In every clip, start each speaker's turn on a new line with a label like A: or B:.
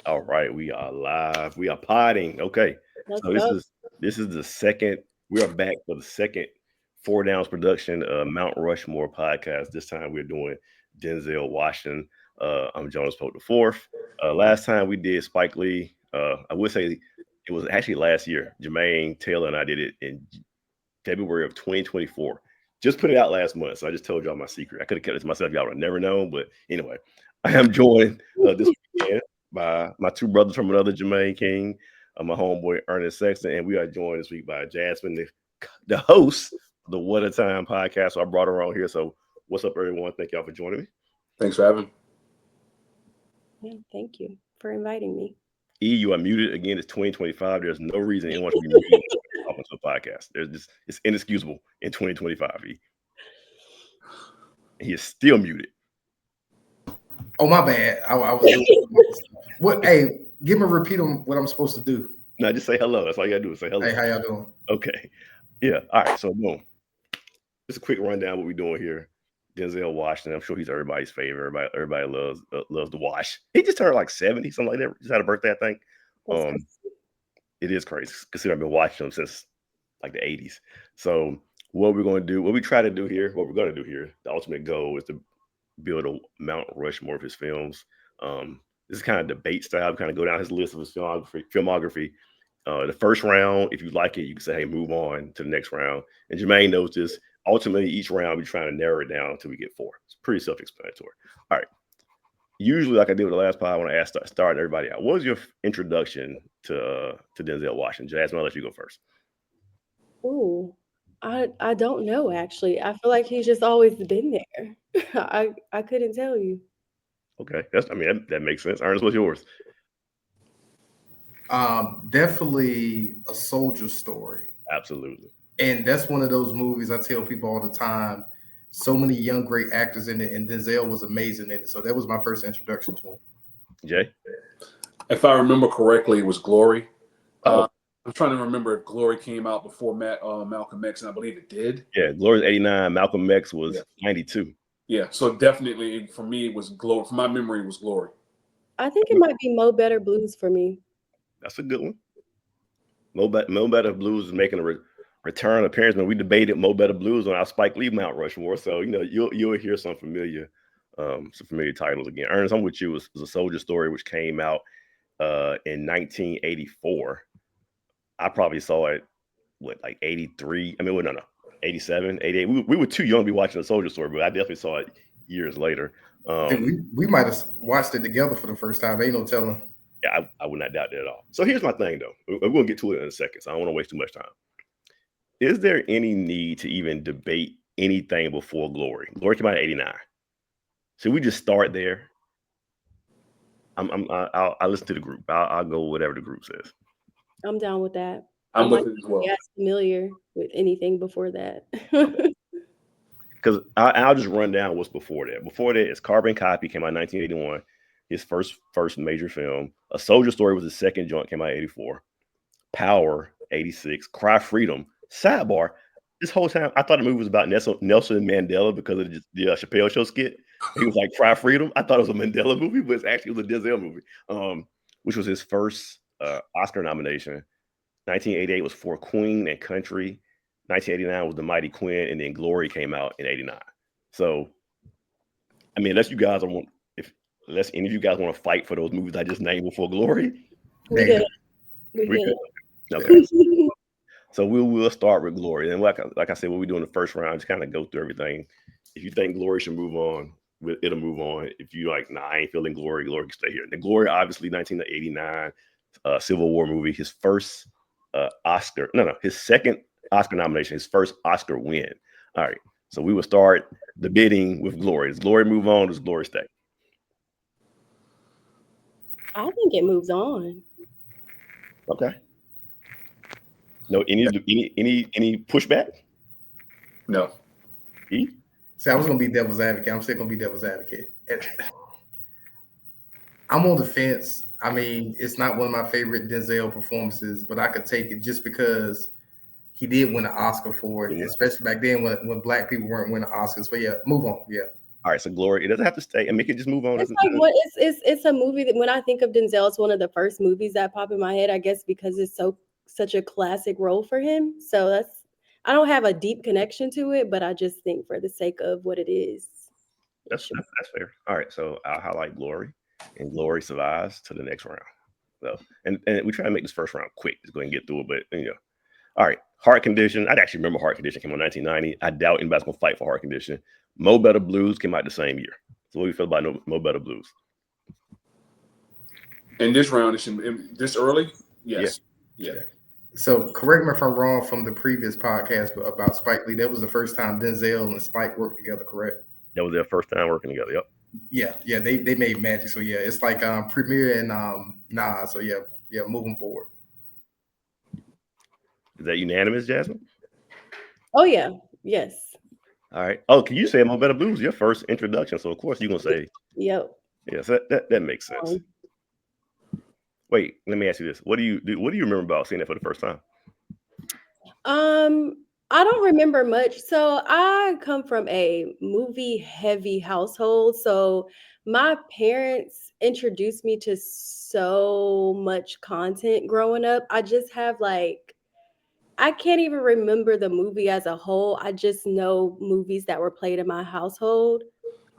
A: All right, we are live. We are potting. Okay,
B: Let's
A: so this
B: go.
A: is this is the second. We are back for the second Four Downs production Mount Rushmore podcast. This time we're doing Denzel Washington. I'm Jonas Pope the fourth. Last time we did Spike Lee. I would say it was actually last year. Jermaine Taylor and I did it in February of 2024. Just put it out last month, so I just told y'all my secret. I could have kept it to myself. Y'all would have never known. But anyway, I am joined this weekend by my two brothers from another, Jermaine King, my homeboy Ernest Sexton, and we are joined this week by Jasmine, the host of the What a Time podcast. So I brought her on here. So what's up, everyone? Thank y'all for joining me.
C: Thanks for having.
B: Yeah, thank you for inviting me.
A: E, you are muted again. It's 2025. There's no reason anyone should be muted talking to a podcast. There's just it's inexcusable in 2025. E. And he is still muted.
D: Oh, my bad. I was doing what? Hey, give me a repeat on what I'm supposed to do.
A: No, just say hello. That's all you gotta do is say hello.
D: Hey, how y'all doing?
A: Okay. Yeah. All right. So boom. Just a quick rundown what we're doing here. Denzel Washington. I'm sure he's everybody's favorite. Everybody loves to watch. He just turned like 70, something like that. Just had a birthday, I think.
B: That's
A: Um, it is crazy considering I've been watching him since like the 80s. So what we're going to do, what we try to do here, what we're going to do here, the ultimate goal is to build a Mount Rushmore of his films. This is kind of debate style. We kind of go down his list of his filmography. The first round, if you like it, you can say, hey, move on to the next round. And Jermaine knows this. Ultimately, each round, we're trying to narrow it down until we get four. It's pretty self-explanatory. All right. Usually, like I did with the last pod, I want to ask, start everybody out. What was your introduction to Denzel Washington? Jasmine, I'll let you go first.
B: Ooh, I don't know actually. I feel like he's just always been there. I couldn't tell you.
A: Okay. That makes sense. Ernest, what's yours?
D: Definitely a soldier story.
A: Absolutely.
D: And that's one of those movies I tell people all the time. So many young, great actors in it, and Denzel was amazing in it. So that was my first introduction to him.
A: Jay?
C: If I remember correctly, it was Glory.
A: Oh,
C: I'm trying to remember if Glory came out before Malcolm X, and I believe it did.
A: yeah. Gloria's 89. Malcolm X was 92.
C: Yeah, so definitely for me, it was Glory. From my memory, it was Glory.
B: I think it might be Mo Better Blues for me.
A: That's a good one. Mo Better Blues is making a return appearance. When we debated Mo Better Blues on our Spike Lee Mount Rushmore, so you'll hear some familiar titles again. Ernest, I'm with you. It was a soldier story which came out in 1984. I probably saw it like 83. I mean, well, no, 87, 88. We were too young to be watching a soldier story, but I definitely saw it years later.
D: We might have watched it together for the first time. Ain't no telling.
A: Yeah, I would not doubt that at all. So here's my thing, though. We're going to get to it in a second, so I don't want to waste too much time. Is there any need to even debate anything before Glory? Glory came out in 89. Should we just start there? I'll listen to the group. I'll go whatever the group says.
B: I'm down with that.
C: I'm
B: not
C: with it as well.
B: as familiar with anything before that.
A: Because I'll just run down what's before that. Before that is Carbon Copy, came out in 1981. His first major film. A Soldier Story was his second joint, came out in 84. Power, 86. Cry Freedom. Sidebar, this whole time I thought the movie was about Nelson Mandela because of the Chappelle Show skit. He was like, Cry Freedom. I thought it was a Mandela movie, but it's actually a Denzel movie, which was his first Oscar nomination. 1988 was for Queen and Country. 1989 was The Mighty Quinn, and then Glory came out in 89. So, I mean, unless any of you guys want to fight for those movies I just named before Glory,
B: we did. We did.
A: Okay. So we'll start with Glory, and like I said, what we do in the first round, just kind of go through everything. If you think Glory should move on, it'll move on. If you like, nah, I ain't feeling Glory, Glory can stay here. The Glory, obviously, 1989 Civil War movie, his first his second Oscar nomination, his first Oscar win. All right, so we will start the bidding with Glory. Does Glory move on? Does Glory stay?
B: I think it moves on.
A: Okay. No, any pushback?
C: No.
A: E?
D: See, I was gonna be devil's advocate. I'm still gonna be devil's advocate. I'm on the fence. I mean, it's not one of my favorite Denzel performances, but I could take it just because he did win an Oscar for it, especially back then when black people weren't winning Oscars. But yeah, move on. Yeah.
A: All right, so Glory, it doesn't have to stay. I mean, it can just move on.
B: It's like what it's a movie that when I think of Denzel, it's one of the first movies that pop in my head. I guess because it's such a classic role for him. So I don't have a deep connection to it, but I just think for the sake of what it is.
A: That's fair. All right, so I'll highlight Glory, and Glory survives to the next round. So, and we try to make this first round quick. Just go ahead and get through it, but all right. Heart Condition. I'd actually remember Heart Condition came out in 1990. I doubt anybody's gonna fight for Heart Condition. Mo Better Blues came out the same year. So what do you feel about Mo Better Blues?
C: In this round, this early? Yes. Yeah.
D: So correct me if I'm wrong from the previous podcast about Spike Lee. That was the first time Denzel and Spike worked together, correct?
A: That was their first time working together. Yep.
D: Yeah, they made magic. So yeah, it's like Premiere and Nas. So yeah, moving forward.
A: Is that unanimous, Jasmine?
B: Oh yeah, yes.
A: All right. Oh, can you say Mo Better Blues? Your first introduction, so of course you're gonna say.
B: Yep.
A: Yes, that makes sense. Wait, let me ask you this: What do you remember about seeing that for the first time?
B: I don't remember much. So I come from a movie heavy household. So my parents introduced me to so much content growing up. I just have I can't even remember the movie as a whole. I just know movies that were played in my household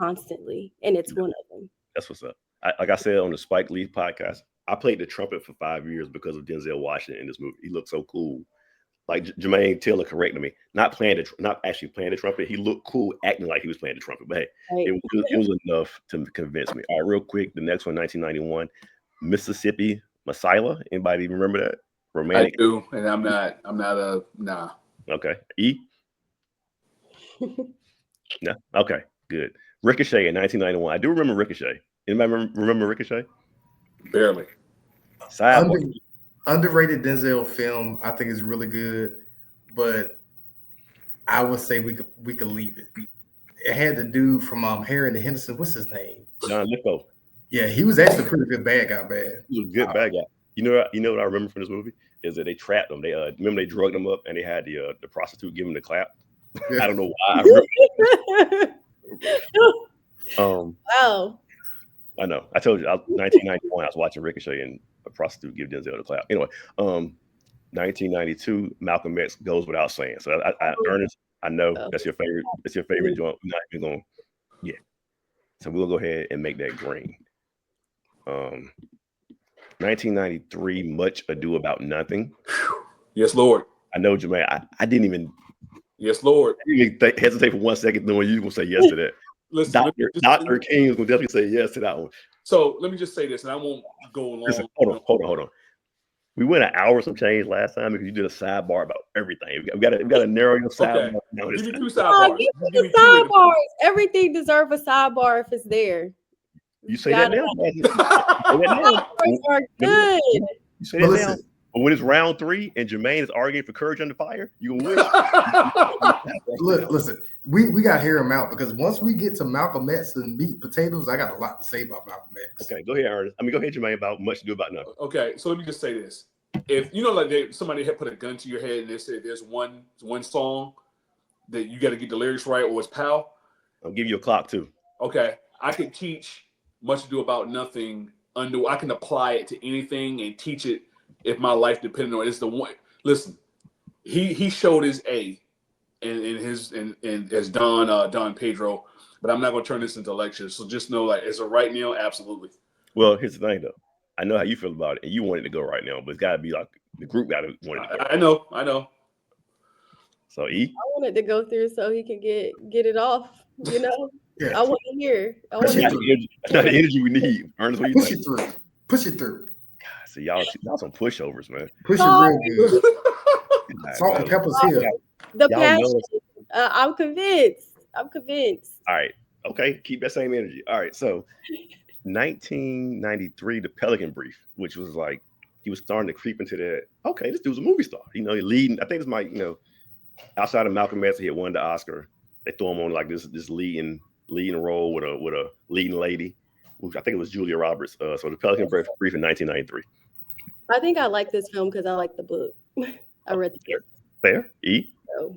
B: constantly, and it's one of them.
A: That's what's up. Like I said on the Spike Lee podcast, I played the trumpet for 5 years because of Denzel Washington in this movie. He looked so cool. Like Jermaine Taylor corrected me, not actually playing the trumpet. He looked cool acting like he was playing the trumpet. But hey,
B: Right.
A: it was enough to convince me. All right, real quick, the next one, 1991, Mississippi Messiah. Anybody remember that? Romantic.
C: I do, and I'm not nah.
A: Okay. E? No. Okay, good. Ricochet in 1991. I do remember Ricochet. Anybody remember Ricochet?
C: Barely.
D: Underrated Denzel film. I think is really good, but I would say we could leave it. It had the dude from Harry and the Henderson. What's his name?
A: John Lithgow.
D: Yeah, he was actually a pretty good bad guy.
A: He was a good bad guy. You know what I remember from this movie is that they trapped him. They remember they drugged him up and they had the prostitute give him the clap.
D: Yeah.
A: I don't know why. I remember.
B: Wow.
A: I know. I told you. 1991. I was watching Ricochet and a prostitute give Denzel the clap. Anyway, 1992. Malcolm X goes without saying. So Ernest, I know that's your favorite. It's your favorite joint. We're not even going. Yeah. So we'll go ahead and make that green. 1993, Much Ado About Nothing.
C: Yes, Lord.
A: I know, Jermaine. I didn't even.
C: Yes, Lord.
A: I didn't even hesitate for 1 second knowing you were going to say yes to that.
C: Listen,
A: Dr. King is going to definitely say yes to that one.
C: So let me just say this, and I won't go long.
A: Listen, hold on. We went an hour some change last time because you did a sidebar about everything. We got to narrow your sidebar.
C: Okay. Give me 2 sidebars.
B: Give me the sidebars. Everything deserves a sidebar if it's there.
A: You say that now.
B: Sidebars are good.
A: You say that now. But when it's round 3 and Jermaine is arguing for Courage Under Fire, you can win.
D: Listen, we got to hear him out because once we get to Malcolm X and meat potatoes, I got a lot to say about Malcolm X.
A: Okay, go ahead, Ernest. Go ahead, Jermaine, about Much Ado About Nothing.
C: Okay, so let me just say this. If like somebody had put a gun to your head and they said there's one song that you got to get the lyrics right or it's PAL.
A: I'll give you a clock too.
C: Okay, I could teach Much Ado About Nothing I can apply it to anything and teach it if my life depended on it. It's the one. Listen, he showed his A in as Don Pedro, but I'm not going to turn this into lectures. So just know, as of right now, absolutely.
A: Well, here's the thing, though. I know how you feel about it, and you want it to go right now, but it's got to be like the group got to want it to go.
C: I know.
A: So E,
B: I want it to go through so he can get it off.
D: Yeah.
B: I want to hear.
A: That's not the energy we need. Ernest, what you
D: Push
A: think?
D: it through. Push it through.
A: God, so y'all some pushovers, man.
D: Push it real good. Salt and pepper's here.
B: The passion. I'm convinced.
A: All right. Okay. Keep that same energy. All right. So 1993, The Pelican Brief, which was like, he was starting to creep into that. Okay, this dude's a movie star. He leading. I think it's my, outside of Malcolm X, he had won the Oscar. They throw him on like this leading role with a leading lady, which I think it was Julia Roberts. So The Pelican Brief in 1993.
B: I think I like this film because I like the book. I read the book.
A: Fair. E.
B: So.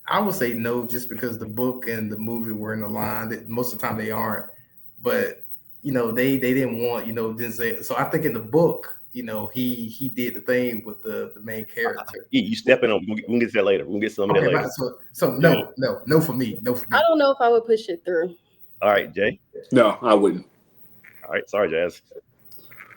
D: I would say no, just because the book and the movie were in the line. That most of the time they aren't, but they didn't want Denzel. So I think in the book, he did the thing with the main character.
A: You stepping on. We can get to that later. We'll get some of that
D: Okay,
A: later.
D: right. So no for me. No for me.
B: I don't know if I would push it through.
A: All right, Jay.
C: No, I wouldn't.
A: All right, sorry, Jazz.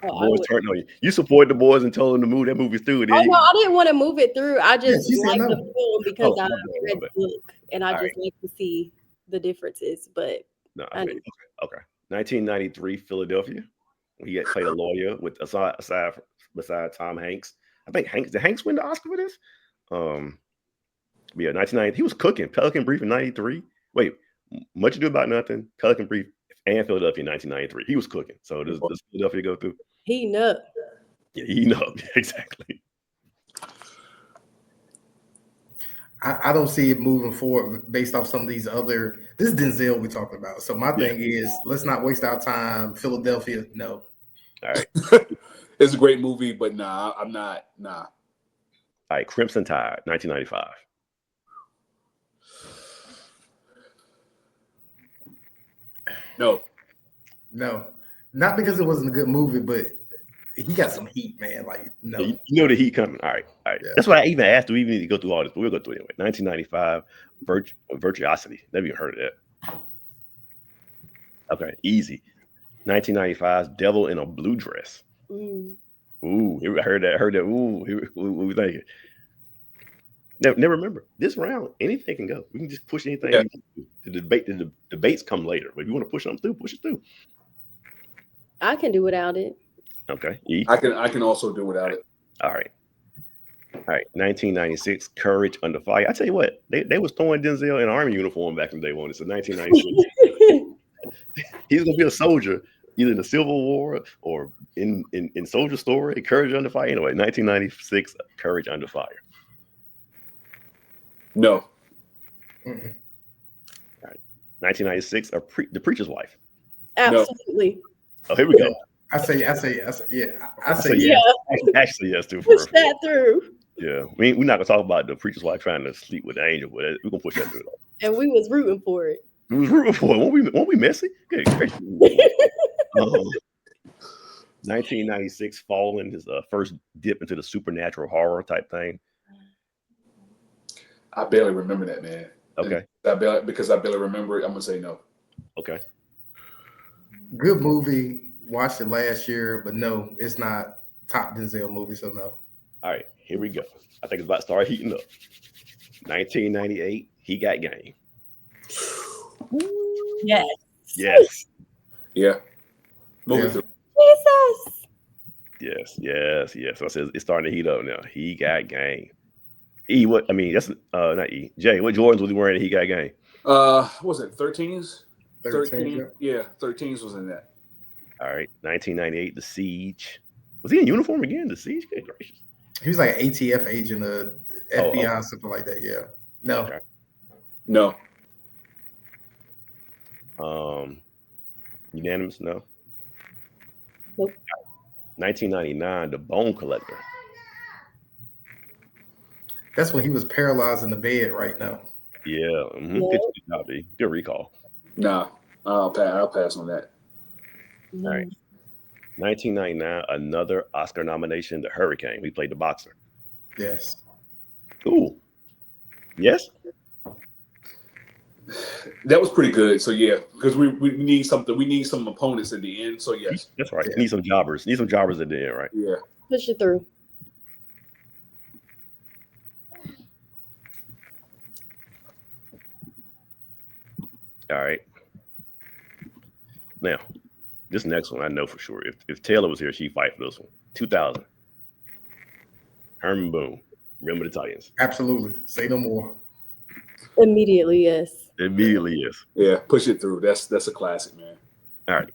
B: Oh,
A: Boys turned on you. You support the boys and told them to move that movie through.
B: no, I didn't want to move it through. I just
D: she said
B: like
D: no.
B: the film because I
A: my
B: read
A: bad.
B: the book and I
A: All
B: just like to see the differences. But
A: No, okay. 1993 Philadelphia. He had played a lawyer with beside Tom Hanks. I think did Hanks win the Oscar for this? Yeah, 1990. He was cooking. Pelican Brief in 93. Wait, Much Ado About Nothing, Pelican Brief, and Philadelphia in 1993. He was cooking. So does Philadelphia go through?
B: heating up.
A: Yeah, he know exactly.
D: I don't see it moving forward based off some of these other. This is Denzel we're talking about. So my thing is, let's not waste our time. Philadelphia, no.
A: All right.
C: It's a great movie, but nah, I'm not. Nah.
A: All right, Crimson Tide, 1995.
C: No.
D: Not because it wasn't a good movie, but he got some heat, man. Like, no.
A: Yeah, you know the heat coming. All right. Yeah. That's why I even asked, do we even need to go through all this? But we'll go through it anyway. 1995, Virtuosity. Never even heard of that. Okay, easy. 1995's Devil in a Blue Dress.
B: Mm.
A: Ooh, I heard that. Ooh, what we thinking? Never remember. This round, anything can go. We can just push anything. Yeah. The debates come later. But if you want to push something through, push it through.
B: I can do without it.
A: Okay.
C: I can also do without it.
A: All right. 1996, Courage Under Fire. I tell you what, they was throwing Denzel in an army uniform back in day one. It's 1996. He's gonna be a soldier, either in the Civil War or in Soldier Story. Courage Under Fire. Anyway, 1996, Courage Under Fire.
C: No.
A: Mm-hmm. All right. 1996, The Preacher's Wife.
B: Absolutely.
A: No. Oh, here we go.
D: I say yeah.
A: Actually, yes, too.
B: Push that through.
A: Yeah, we're not gonna talk about the preacher's wife trying to sleep with the angel, but we're gonna push that through.
B: And we was rooting for it.
A: We was rooting for it. Won't we messy? Good. 1996, Fallen, his first dip into the supernatural horror type thing.
C: I barely remember that, man.
A: Okay.
C: Because I barely remember it, I'm gonna say no.
A: Okay.
D: Good movie. Watched it last year, but no, it's not top Denzel movie, so no.
A: All right, here we go. I think it's about to start heating up. 1998, He Got Game.
B: Yes.
A: Yes.
C: Yeah. Movie through.
B: Jesus.
A: Yes. So I said it's starting to heat up now. He Got Game. That's not E. Jay, what Jordans was he wearing that He Got Game?
C: What was it 13s?
D: 13,
C: yeah, 13s was in that.
A: All right, 1998, The Siege. Was he in uniform again? The Siege? Good gracious.
D: He was like an ATF agent, FBI, something like that. Yeah. No.
A: Okay.
C: No.
A: Unanimous? No.
B: Nope.
A: 1999, The Bone Collector.
D: That's when he was paralyzed in the bed right now.
A: Yeah. Mm-hmm.
B: No.
A: Good job, B. Good recall.
C: Nah. I'll pass on that.
A: All right. 1999, another Oscar nomination, The Hurricane. We played the boxer.
D: Yes.
A: Ooh. Yes?
C: That was pretty good. So yeah, because we need something. We need some opponents at the end. So yes.
A: That's right.
D: Yeah.
A: Need some jobbers. Need some jobbers at the end, right?
C: Yeah.
B: Push it through.
A: All right. Now, this next one I know for sure. If Taylor was here, she'd fight for this one. 2000. Herman Boone. Remember the Titans.
D: Absolutely. Say no more.
B: Immediately, yes.
A: Immediately, yes.
C: Yeah, push it through. That's a classic, man.
A: All right.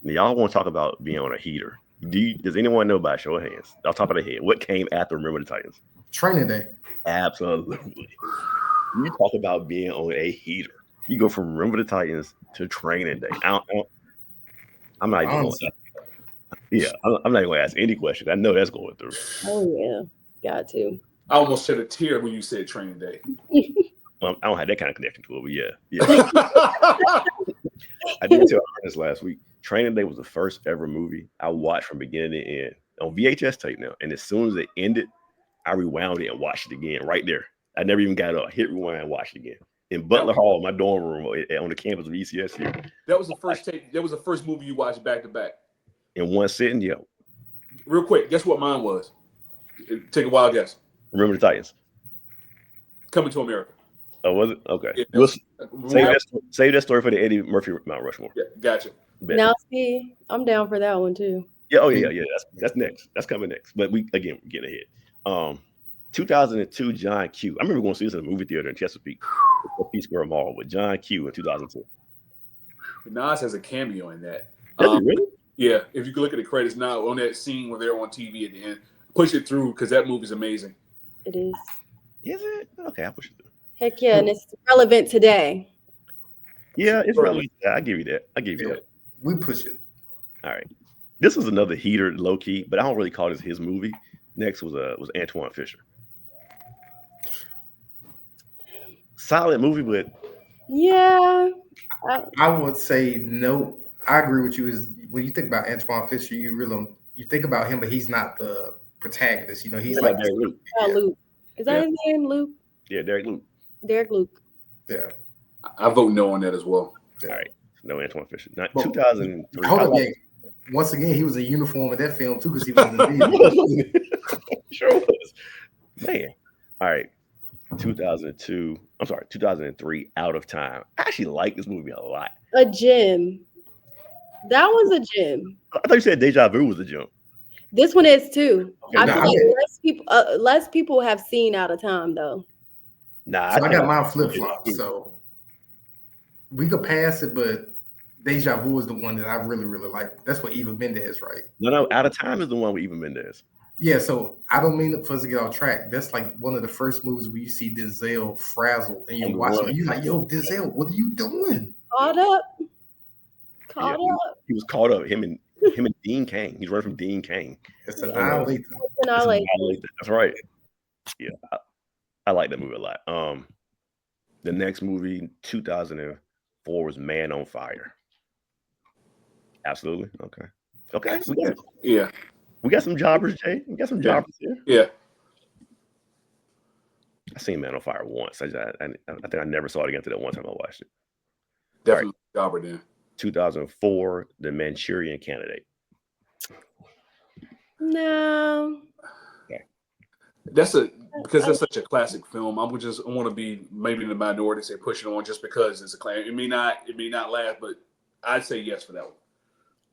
A: Now, y'all want to talk about being on a heater. Does anyone know by show of hands? I'll top of the head. What came after Remember the Titans?
D: Training Day.
A: Absolutely. You talk about being on a heater. You go from Remember the Titans to Training Day. I'm not even going to ask. Yeah, I'm not even going to ask any questions. I know that's going through.
B: Oh, yeah. Got to.
C: I almost shed a tear when you said Training Day.
A: Well, I don't have that kind of connection to it, but yeah. I did tell Ernest last week. Training Day was the first ever movie I watched from beginning to end on VHS tape now. And as soon as it ended, I rewound it and watched it again right there. I never even got up. I hit rewind and watched it again. In Butler Hall, my dorm room on the campus of ECS here.
C: That was the first tape. That was the first movie you watched back to back.
A: In one sitting, yeah.
C: Real quick, guess what mine was? Take a wild guess.
A: Remember the Titans.
C: Coming to America.
A: Oh, was it? Okay.
C: Yeah,
A: We'll save that story for the Eddie Murphy Mount Rushmore.
C: Yeah, gotcha.
A: Bet.
B: Now, see, I'm down for that one too.
A: Yeah. Oh, yeah. That's next. That's coming next. But we're getting ahead. 2002, John Q. I remember going to see this in a movie theater in Chesapeake, Peace Square Mall with John Q in 2002.
C: Nas has a cameo in that.
A: Does he really?
C: Yeah, if you can look at the credits now on that scene where they're on TV at the end, push it through because that movie's amazing.
B: It is.
A: Is it? Okay, I'll push it through.
B: Heck yeah, and it's relevant today.
A: Yeah, it's relevant. I give you that. That.
D: We push it.
A: All right. This was another heater, low key, but I don't really call this his movie. Next was Antoine Fisher. Solid movie, but
B: yeah,
D: I would say no. I agree with you. Is when you think about Antoine Fisher, you think about him, but he's not the protagonist. You know, he's like
A: Derek Luke.
B: Luke. Is that his name, Luke?
A: Yeah, Derek Luke.
B: Derek Luke.
D: Yeah,
C: I vote no on that as well.
D: Yeah.
A: All right, no Antoine Fisher. 2003.
D: Hold up, once again, he was a uniform in that film too because he was in the movie.
A: Sure was. Man. All right. 2003, Out of Time. I actually like this movie a lot.
B: A gem. That was a gem.
A: I thought you said Deja Vu was a gem.
B: This one is too.
A: Okay,
B: I feel like less people have seen Out of Time though.
A: Nah,
D: so I got mine flip flop. So we could pass it, but Deja Vu is the one that I really, really like. That's what Eva Mendes, right?
A: No, Out of Time is the one with Eva Mendes.
D: Yeah, so I don't mean for us to get off track. That's like one of the first movies where you see Denzel frazzled and you're watching and you're like, yo, Denzel, what are you doing?
B: Caught up.
A: He was caught up. Him and Dean Cain. He's running from Dean Cain.
D: It's an Annihilator.
A: That's right. Yeah, I like that movie a lot. The next movie, 2004, was Man on Fire. Absolutely. Okay. We got some jobbers, Jay. We got some jobbers here.
C: Yeah.
A: I seen Man on Fire once. I think I never saw it again until that one time I watched it.
C: Definitely jobber then.
A: 2004, The Manchurian Candidate.
B: No.
A: Okay.
C: That's such a classic film. I want to be maybe in the minority, say push it on just because it's a classic. It may not last, but I'd say yes for that one.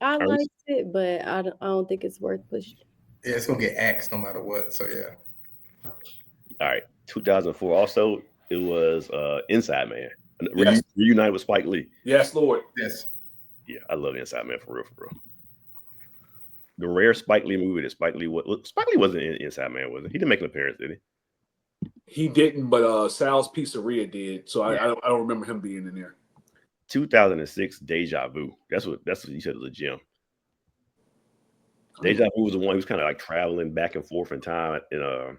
B: I liked it, but I don't think it's worth pushing.
D: Yeah, it's gonna get axed no matter what. So yeah.
A: All right. 2004. Also, it was Inside Man.
C: Yes.
A: Reunited with Spike Lee.
C: Yes, Lord.
D: Yes.
A: Yeah, I love Inside Man for real. The rare Spike Lee movie that Spike Lee wasn't in Inside Man, was it? He didn't make an appearance, did he?
C: He didn't, but Sal's Pizzeria did. So I don't remember him being in there.
A: 2006, Deja Vu. That's what you said was a gem. Deja Vu was the one who was kind of like traveling back and forth in time. And I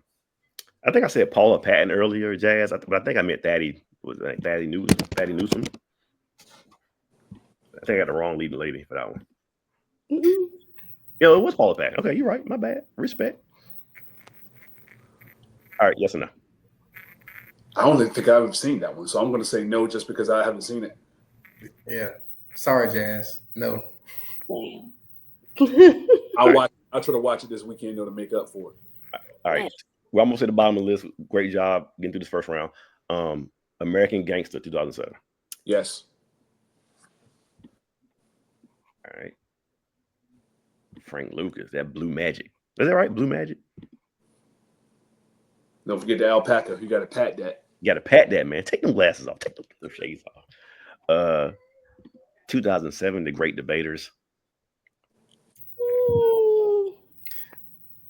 A: think I said Paula Patton earlier, Jazz, but I think I meant Thaddy Newsome. I think I got the wrong leading lady for that one.
B: Mm-mm.
A: Yeah, it was Paula Patton. Okay, you're right. My bad. Respect. All right, yes or no?
C: I don't think I've seen that one, so I'm going to say no just because I haven't seen it.
D: Yeah. Sorry, Jazz. No.
C: I'll try to watch it this weekend to make up for it.
A: All right. We're almost at the bottom of the list. Great job getting through this first round. American Gangster, 2007.
C: Yes.
A: All right. Frank Lucas, that Blue Magic. Is that right? Blue Magic?
C: Don't forget the alpaca. You got to pat that.
A: You got to pat that, man. Take them glasses off. Take them shades off. 2007, The Great Debaters.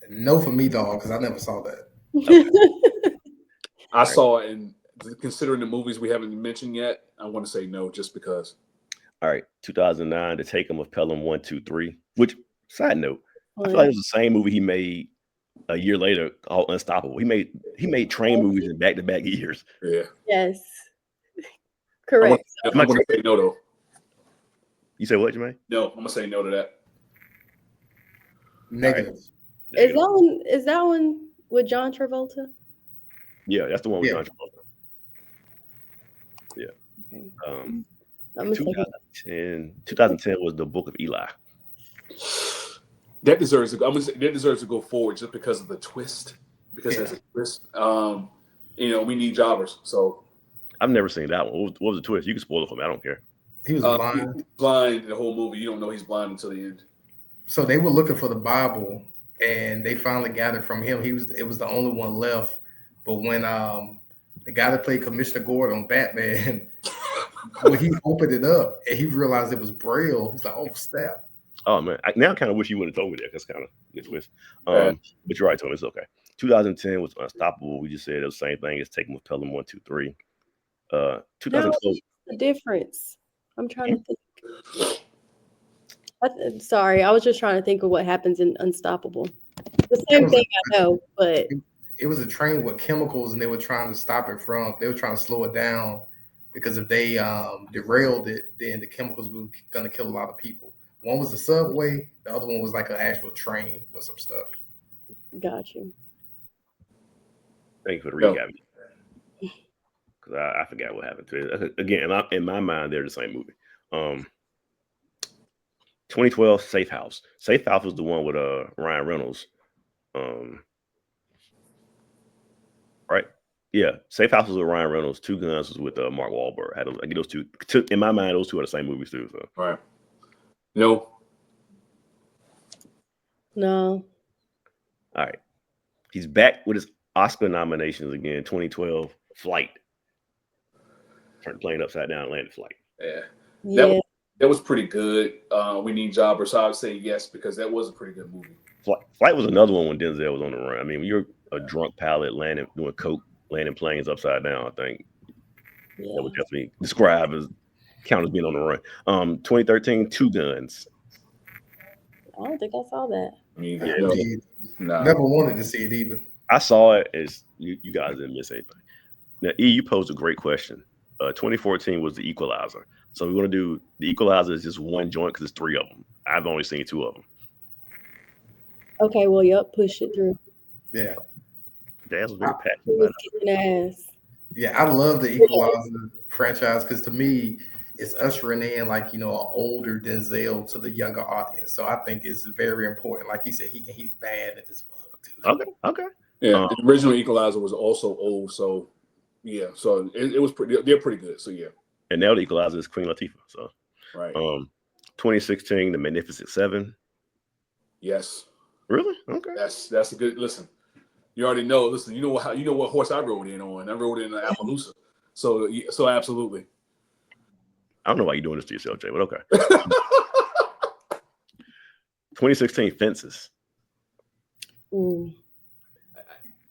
D: No for me, dog, because I never saw that.
C: I saw it, and considering the movies we haven't mentioned yet, I want to say no just because.
A: All right. 2009, The Take 'Em of Pelham 1, 2, 3. Which, side note, I feel like it was the same movie he made a year later called Unstoppable. He made train movies in back-to-back years.
C: Yeah.
B: Yes. Correct.
C: I'm gonna say no though.
A: You say what, Jermaine?
C: No, I'm gonna say no to that.
D: Negative.
B: Is that one with John Travolta?
A: Yeah, that's the one with
D: Yeah.
A: John Travolta. Yeah.
B: I'm gonna say
A: 2010 was The Book of Eli.
C: That deserves to go forward just because of the twist. Because there's a twist. We need jobbers. So
A: I've never seen that one. What was the twist? You can spoil it for me. I don't care.
D: He was blind.
C: He's blind the whole movie. You don't know he's blind until the end.
D: So they were looking for the Bible, and they finally got it from him. It was the only one left. But when the guy that played Commissioner Gordon on Batman, when he opened it up and he realized it was Braille, he's like, "Oh snap!"
A: Oh man, I now kind of wish you would have told me that. That's kind of a good twist. But you're right, Tony. It's okay. 2010 was Unstoppable. We just said it was the same thing as Taking with Pelham 1, 2, 3. 2012.
B: the difference. I'm trying to think. Sorry, I was just trying to think of what happens in Unstoppable. The same thing I know, but
D: it was a train with chemicals, and they were trying to stop it from. They were trying to slow it down because if they derailed it, then the chemicals were going to kill a lot of people. One was the subway, the other one was like an actual train with some stuff.
B: got you.
A: Thank you for the recap. Because I forgot what happened to it. Again, in my mind, they're the same movie. 2012, Safe House. Safe House was the one with Ryan Reynolds. Right? Yeah, Safe House was with Ryan Reynolds. Two Guns was with Mark Wahlberg. Those two. In my mind, those two are the same movies too. So.
C: Right. No.
B: No.
A: All right. He's back with his Oscar nominations again. 2012, Flight. Turned the plane upside down, landed Flight.
C: Yeah. That was pretty good. We need jobbers. So I would say yes because that was a pretty good movie.
A: Flight was another one when Denzel was on the run. I mean, when you're a drunk pilot doing coke, landing planes upside down, I think that would definitely count as being on the run. 2013, Two Guns.
B: I don't think I saw that.
D: Never wanted to see it either.
A: I saw it as you guys didn't miss anything. Now, E, you posed a great question. 2014 was The Equalizer. So we're going to do The Equalizer is just one joint because it's three of them. I've only seen two of them.
B: Okay, well, yep, push it through.
D: Yeah.
A: Daz was very passionate.
B: He was kicking ass.
D: Yeah, I love the Equalizer franchise because to me, it's ushering in an older Denzel to the younger audience. So I think it's very important. Like he said, he's bad at this book too.
A: Okay.
C: Yeah, the original Equalizer was also old, so yeah, so it was pretty. They're pretty good. So yeah.
A: And now the Equalizer is Queen Latifah. So
C: right.
A: 2016, The Magnificent Seven.
C: Yes.
A: Really? Okay.
C: That's a good listen. You already know. Listen, you know what horse I rode in on. I rode in Appaloosa. So absolutely.
A: I don't know why you're doing this to yourself, Jay, but okay. 2016, Fences.
B: Ooh.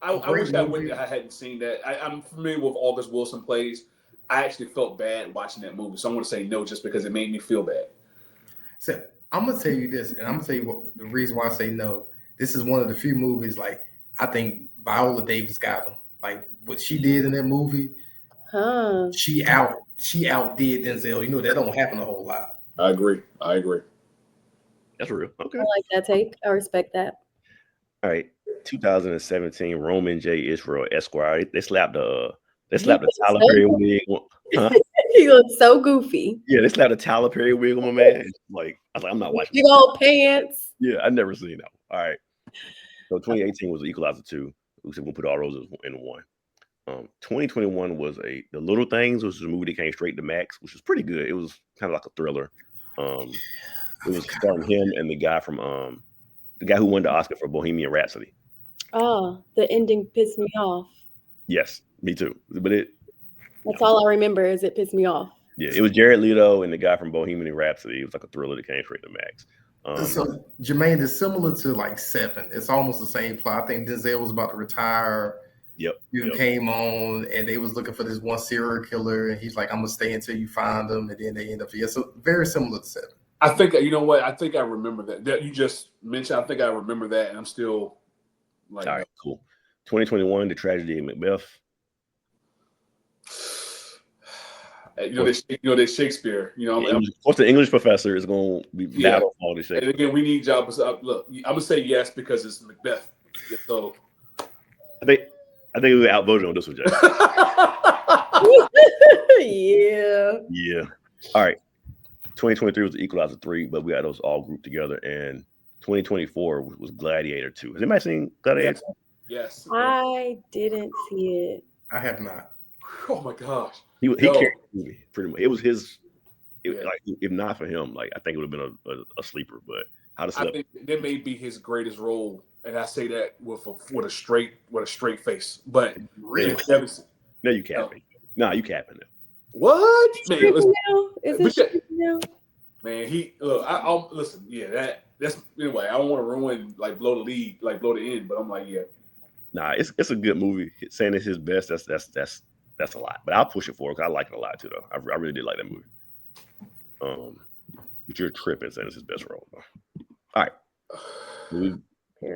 C: I wish I hadn't seen that. I'm familiar with August Wilson plays. I actually felt bad watching that movie, so I'm going to say no just because it made me feel bad.
D: So I'm going to tell you this, and I'm going to tell you what the reason why I say no. This is one of the few movies, I think Viola Davis got them. What she did in that movie, she outdid Denzel. That don't happen a whole lot.
C: I agree.
A: That's real. Okay.
B: I like that take. I respect that.
A: All right. 2017, Roman J. Israel Esquire. They slapped the Tyler Perry wig. Huh?
B: He looks so goofy.
A: Yeah, they slapped the Tyler Perry wig on my man. I was like, I'm not watching.
B: Big old pants.
A: Yeah, I never seen that one. All right. So 2018 was The Equalizer 2. We said we'll put all those in one. 2021 was The Little Things, which was a movie that came straight to Max, which was pretty good. It was kind of like a thriller. It was starring him and the guy who won the Oscar for Bohemian Rhapsody.
B: Oh, the ending pissed me off.
A: Yes, me too. But
B: that's all I remember is it pissed me off.
A: Yeah, it was Jared Leto and the guy from Bohemian Rhapsody. It was like a thriller that came straight to Max.
D: So Jermaine is similar to Seven. It's almost the same plot. I think Denzel was about to retire.
A: Yep.
D: You came on and they was looking for this one serial killer, and he's like, "I'm gonna stay until you find them," and then they end up. Yeah, so very similar to Seven.
C: I think you know what? I think I remember that you just mentioned. I think I remember that, and I'm still Like,
A: all right, cool. 2021, The Tragedy of Macbeth.
C: They Shakespeare.
A: What's the English professor is going to be battle all the Shakespeare?
C: And again, we need jobs. Look, I'm gonna say yes because it's Macbeth. So
A: I think we got outvoted on this one, Jay.
B: Yeah.
A: Yeah. All right. 2023 was the Equalizer 3, but we got those all grouped together. And 2024 was Gladiator 2. Has anybody seen Gladiator?
C: Yes.
B: I didn't see it.
D: I have not.
C: Oh my gosh.
A: He carried the movie pretty much. It was his.
C: Yeah.
A: Like, if not for him, like, I think it would have been a sleeper. But
C: I think that may be his greatest role, and I say that with a straight face. But
D: Really?
A: No, you can't. No, you can't.
C: What? Man, listen,
B: Is it stripping now?
C: man, I'll listen. Yeah, that's anyway. I don't want to ruin blow the lead, blow the end. But I'm like, yeah.
A: Nah, it's a good movie. Saying it's his best, that's a lot. But I'll push it forward because I like it a lot too, though. I really did like that movie. But you're tripping saying it's his best role. Though. All right,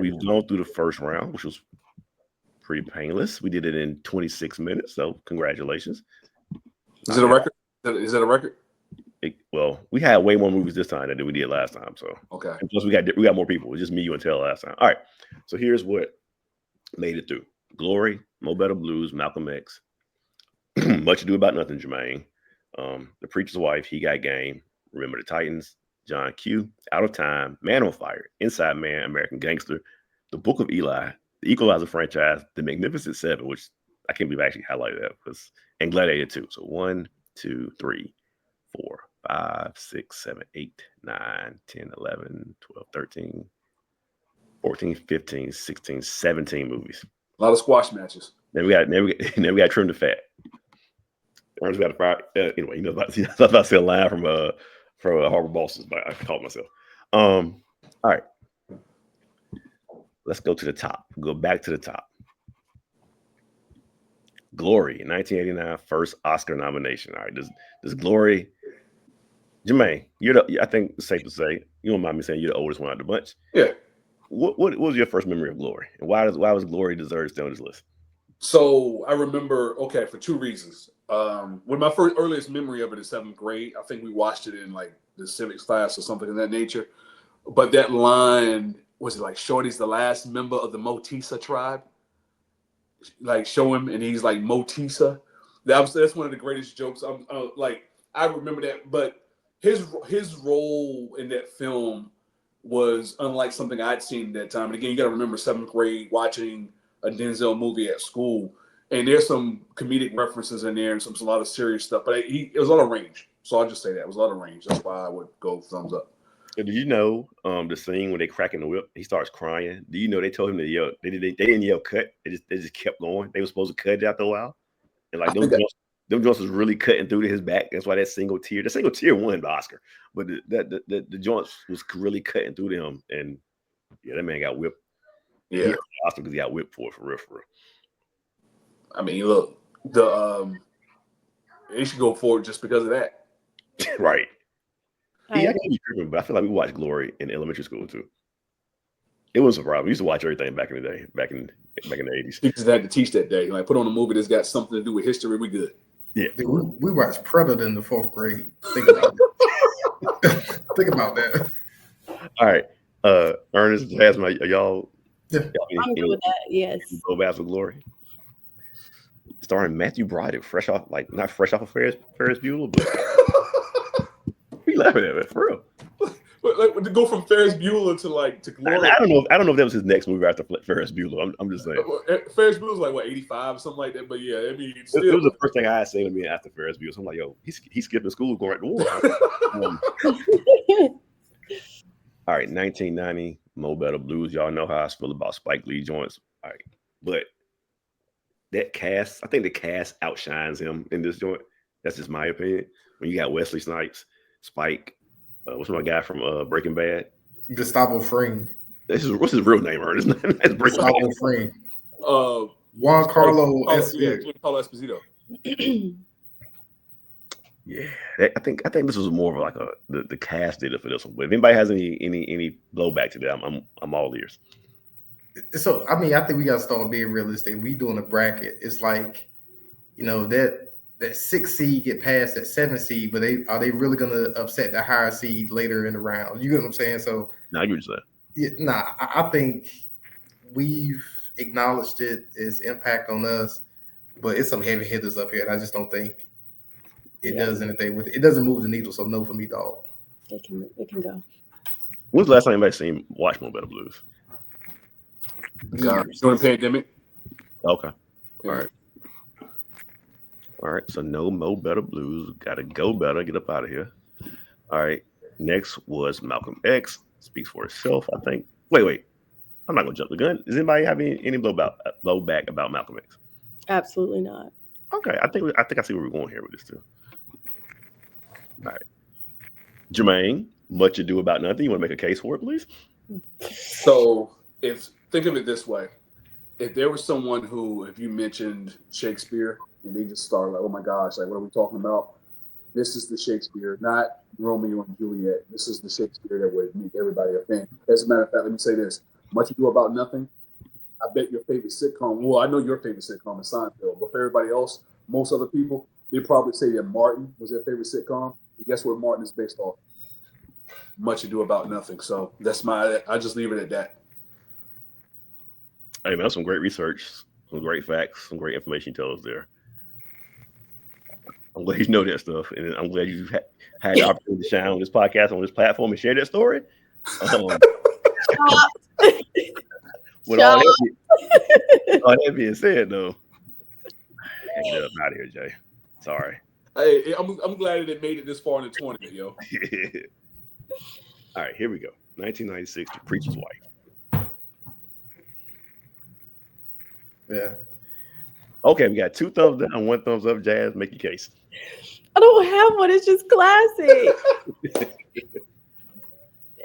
A: we've gone through the first round, which was pretty painless. We did it in 26 minutes, so congratulations.
C: Is it a record? Is that a record?
A: Well, we had way more movies this time than we did last time. So
C: okay.
A: And plus, we got more people. It was just me, you, and Taylor last time. All right. So here's what made it through: Glory, Mo Better Blues, Malcolm X, Much Ado About Nothing, Jermaine, The Preacher's Wife, He Got Game, Remember the Titans, John Q, Out of Time, Man on Fire, Inside Man, American Gangster, The Book of Eli, The Equalizer franchise, The Magnificent Seven, which I can't believe I actually highlighted that, and Gladiator 2. So 1, 2, 3, 4, 5, 6, 7, 8, 9, 10, 11, 12, 13, 14, 15, 16, 17 movies.
C: A lot of squash matches.
A: Then we got to trim the fat. Ernest got to fire. Anyway, I was about to say a line from Harbor Bosses, but I caught myself. All right. Let's go to the top. Go back to the top. Glory, 1989, first Oscar nomination. All right, does Glory, Jermaine, I think it's safe to say, you don't mind me saying you're the oldest one out of the bunch.
C: Yeah.
A: What was your first memory of Glory, and why was Glory deserved to stay on this list?
C: So I remember, for two reasons. When my earliest memory of it is 7th grade. I think we watched it in the civics class or something of that nature. But that line, was it Shorty's the last member of the Motisa tribe? Show him, and he's like Motisa. That's one of the greatest jokes. I remember that, but his role in that film was unlike something I'd seen at that time. And again, you got to remember 7th grade watching a Denzel movie at school, and there's some comedic references in there and a lot of serious stuff. But it was a lot of range, so I'll just say that it was a lot of range. That's why I would go thumbs up.
A: Did you know the scene when they cracking the whip? He starts crying. Do you know they told him to yell? They didn't yell cut. They just kept going. They were supposed to cut it after a while, and them joints was really cutting through to his back. That's why the single tear won the Oscar. But the joints was really cutting through to him, and yeah, that man got whipped.
C: Yeah,
A: he got the Oscar because he got whipped for real.
C: I mean, look, they should go forward just because of that.
A: Right. Yeah, I can't be tripping, but I feel like we watched Glory in elementary school too. It wasn't a problem. We used to watch everything back in the day, back in the 80s.
C: Teachers had to teach that day. Put on a movie that's got something to do with history. We good.
A: Yeah.
D: Dude, we watched Predator in the 4th grade. Think about that. Think about that.
A: All right. Ernest, Jasmine, y'all.
B: I'm good with that. Yes.
A: Go back with Glory. Starring Matthew Broderick, not fresh off of Ferris Bueller, but we laughing at it for real.
C: But to go from Ferris Bueller to Glory.
A: I don't know if that was his next movie after Ferris Bueller. I'm just saying.
C: Ferris Bueller's 85 or something like that. But yeah, I mean,
A: it was the first thing I had seen with me after Ferris Bueller. So I'm like, yo, he's skipping school going right to war. All right, 1990, Mo Better Blues. Y'all know how I feel about Spike Lee joints. All right, but that cast, I think the cast outshines him in this joint. That's just my opinion. When you got Wesley Snipes, Spike, what's my guy from Breaking Bad?
D: Gustavo Fring.
A: What's his real name, Ernest? That's
D: Gustavo Fring. Juan Carlo
C: Esposito.
A: Yeah, I think this was more of the cast did it for this one. But if anybody has any blowback to that, I'm all ears.
D: So I mean, I think we got to start being realistic. We doing a bracket. It's like, that 6 seed get past that 7 seed, but are they really gonna upset the higher seed later in the round? You get what I'm saying? So
A: Now you just said.
D: yeah, nah, I think we've acknowledged its impact on us, but it's some heavy hitters up here, and I just don't think it does anything with it. It doesn't move the needle, so no for me, dog.
B: It can go.
A: When's the last time anybody seen Watch More Better Blues?
C: God,
D: Years.
C: during the pandemic.
A: Okay.
C: Yeah.
A: All right. All right. So no Mo Better Blues. Gotta go better. Get up out of here. All right. Next was Malcolm X. Speaks for itself, I think. Wait. I'm not gonna jump the gun. Does anybody have any blowback about Malcolm X?
B: Absolutely not.
A: Okay. I think I see where we're going here with this too. All right. Jermaine, Much Ado About Nothing. You want to make a case for it, please?
C: So think of it this way. If there was someone who, if you mentioned Shakespeare and they just started like, oh my gosh, like what are we talking about? This is the Shakespeare, not Romeo and Juliet. This is the Shakespeare that would make everybody a fan. As a matter of fact, let me say this. Much Ado About Nothing. I bet your favorite sitcom, well, I know your favorite sitcom is Seinfeld, but for everybody else, most other people, they probably say that Martin was their favorite sitcom. And guess what Martin is based off? Much Ado About Nothing. So I just leave it at that.
A: Hey, man, that's some great research, some great facts, some great information you tell us there. I'm glad you know that stuff, and I'm glad you had the opportunity to shine on this podcast, on this platform, and share that story. With all that being said, though, get up out of here, Jay. Sorry.
C: Hey, I'm glad that it made it this far in the tournament, yo.
A: All right, here we go. 1996, The Preacher's Wife.
D: Yeah.
A: Okay, we got 2 thumbs down, 1 thumbs up. Jazz, make your case.
B: I don't have one. It's just classic.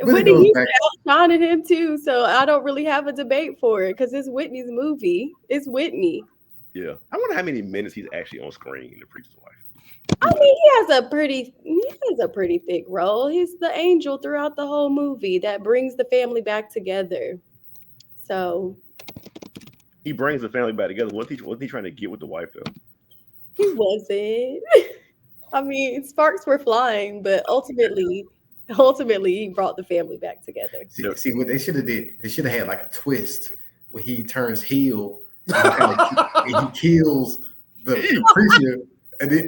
B: Whitney Houston outshining him too, so I don't really have a debate for it because it's Whitney's movie. It's Whitney.
A: Yeah, I wonder how many minutes he's actually on screen in The Preacher's Wife.
B: I mean, he has a pretty thick role. He's the angel throughout the whole movie that brings the family back together. So
A: he brings the family back together. What's he trying to get with the wife though?
B: He wasn't. I mean, sparks were flying, but ultimately he brought the family back together.
D: See what they should have did? They should have had like a twist where he turns heel and he kills the preacher, and then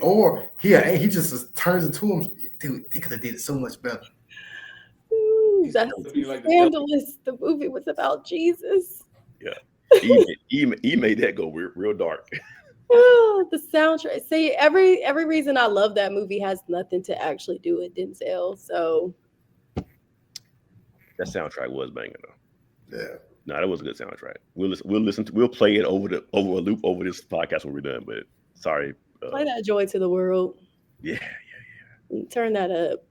D: he just turns into him. Dude, they could have did it so much better.
B: That's scandalous. The movie was about Jesus.
A: Yeah, he made that go real dark.
B: The soundtrack. See, every reason I love that movie has nothing to actually do with Denzel. So
A: that soundtrack was banging though.
D: Yeah.
A: No, that was a good soundtrack. We'll play it over a loop over this podcast when we're done. But sorry.
B: Play that Joy to the World.
A: Yeah.
B: Turn that up.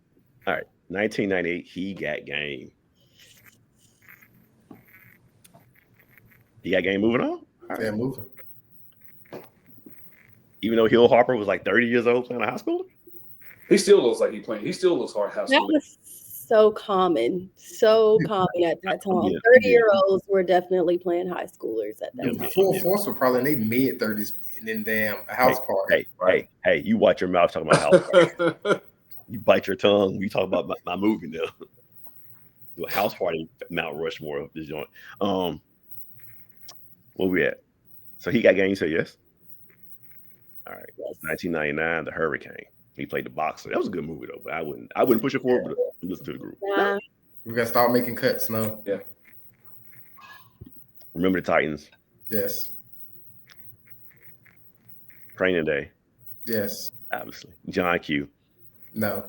A: All right. 1998, He Got Game. He Got Game moving on?
D: Right. Yeah, moving.
A: Even though Hill Harper was like 30 years old playing a high schooler?
C: He still looks like he still looks hard high schooler.
B: That was so common at that time. 30-year-olds were definitely playing high schoolers at that time.
D: Full Force were probably in their mid-30s in them damn house party.
A: Hey, you watch your mouth talking about house party. You bite your tongue when you talk about my movie now. Do a house party, Mount Rushmore of this joint. Where we at? So He Got Game, you say yes? All right. Yes. 1999, The Hurricane. He played the boxer. That was a good movie though, but I wouldn't push it forward, but listen to the group.
B: Nah.
D: We gotta start making cuts now.
C: Yeah.
A: Remember the Titans?
D: Yes.
A: Training Day?
D: Yes.
A: Obviously. John Q?
D: No.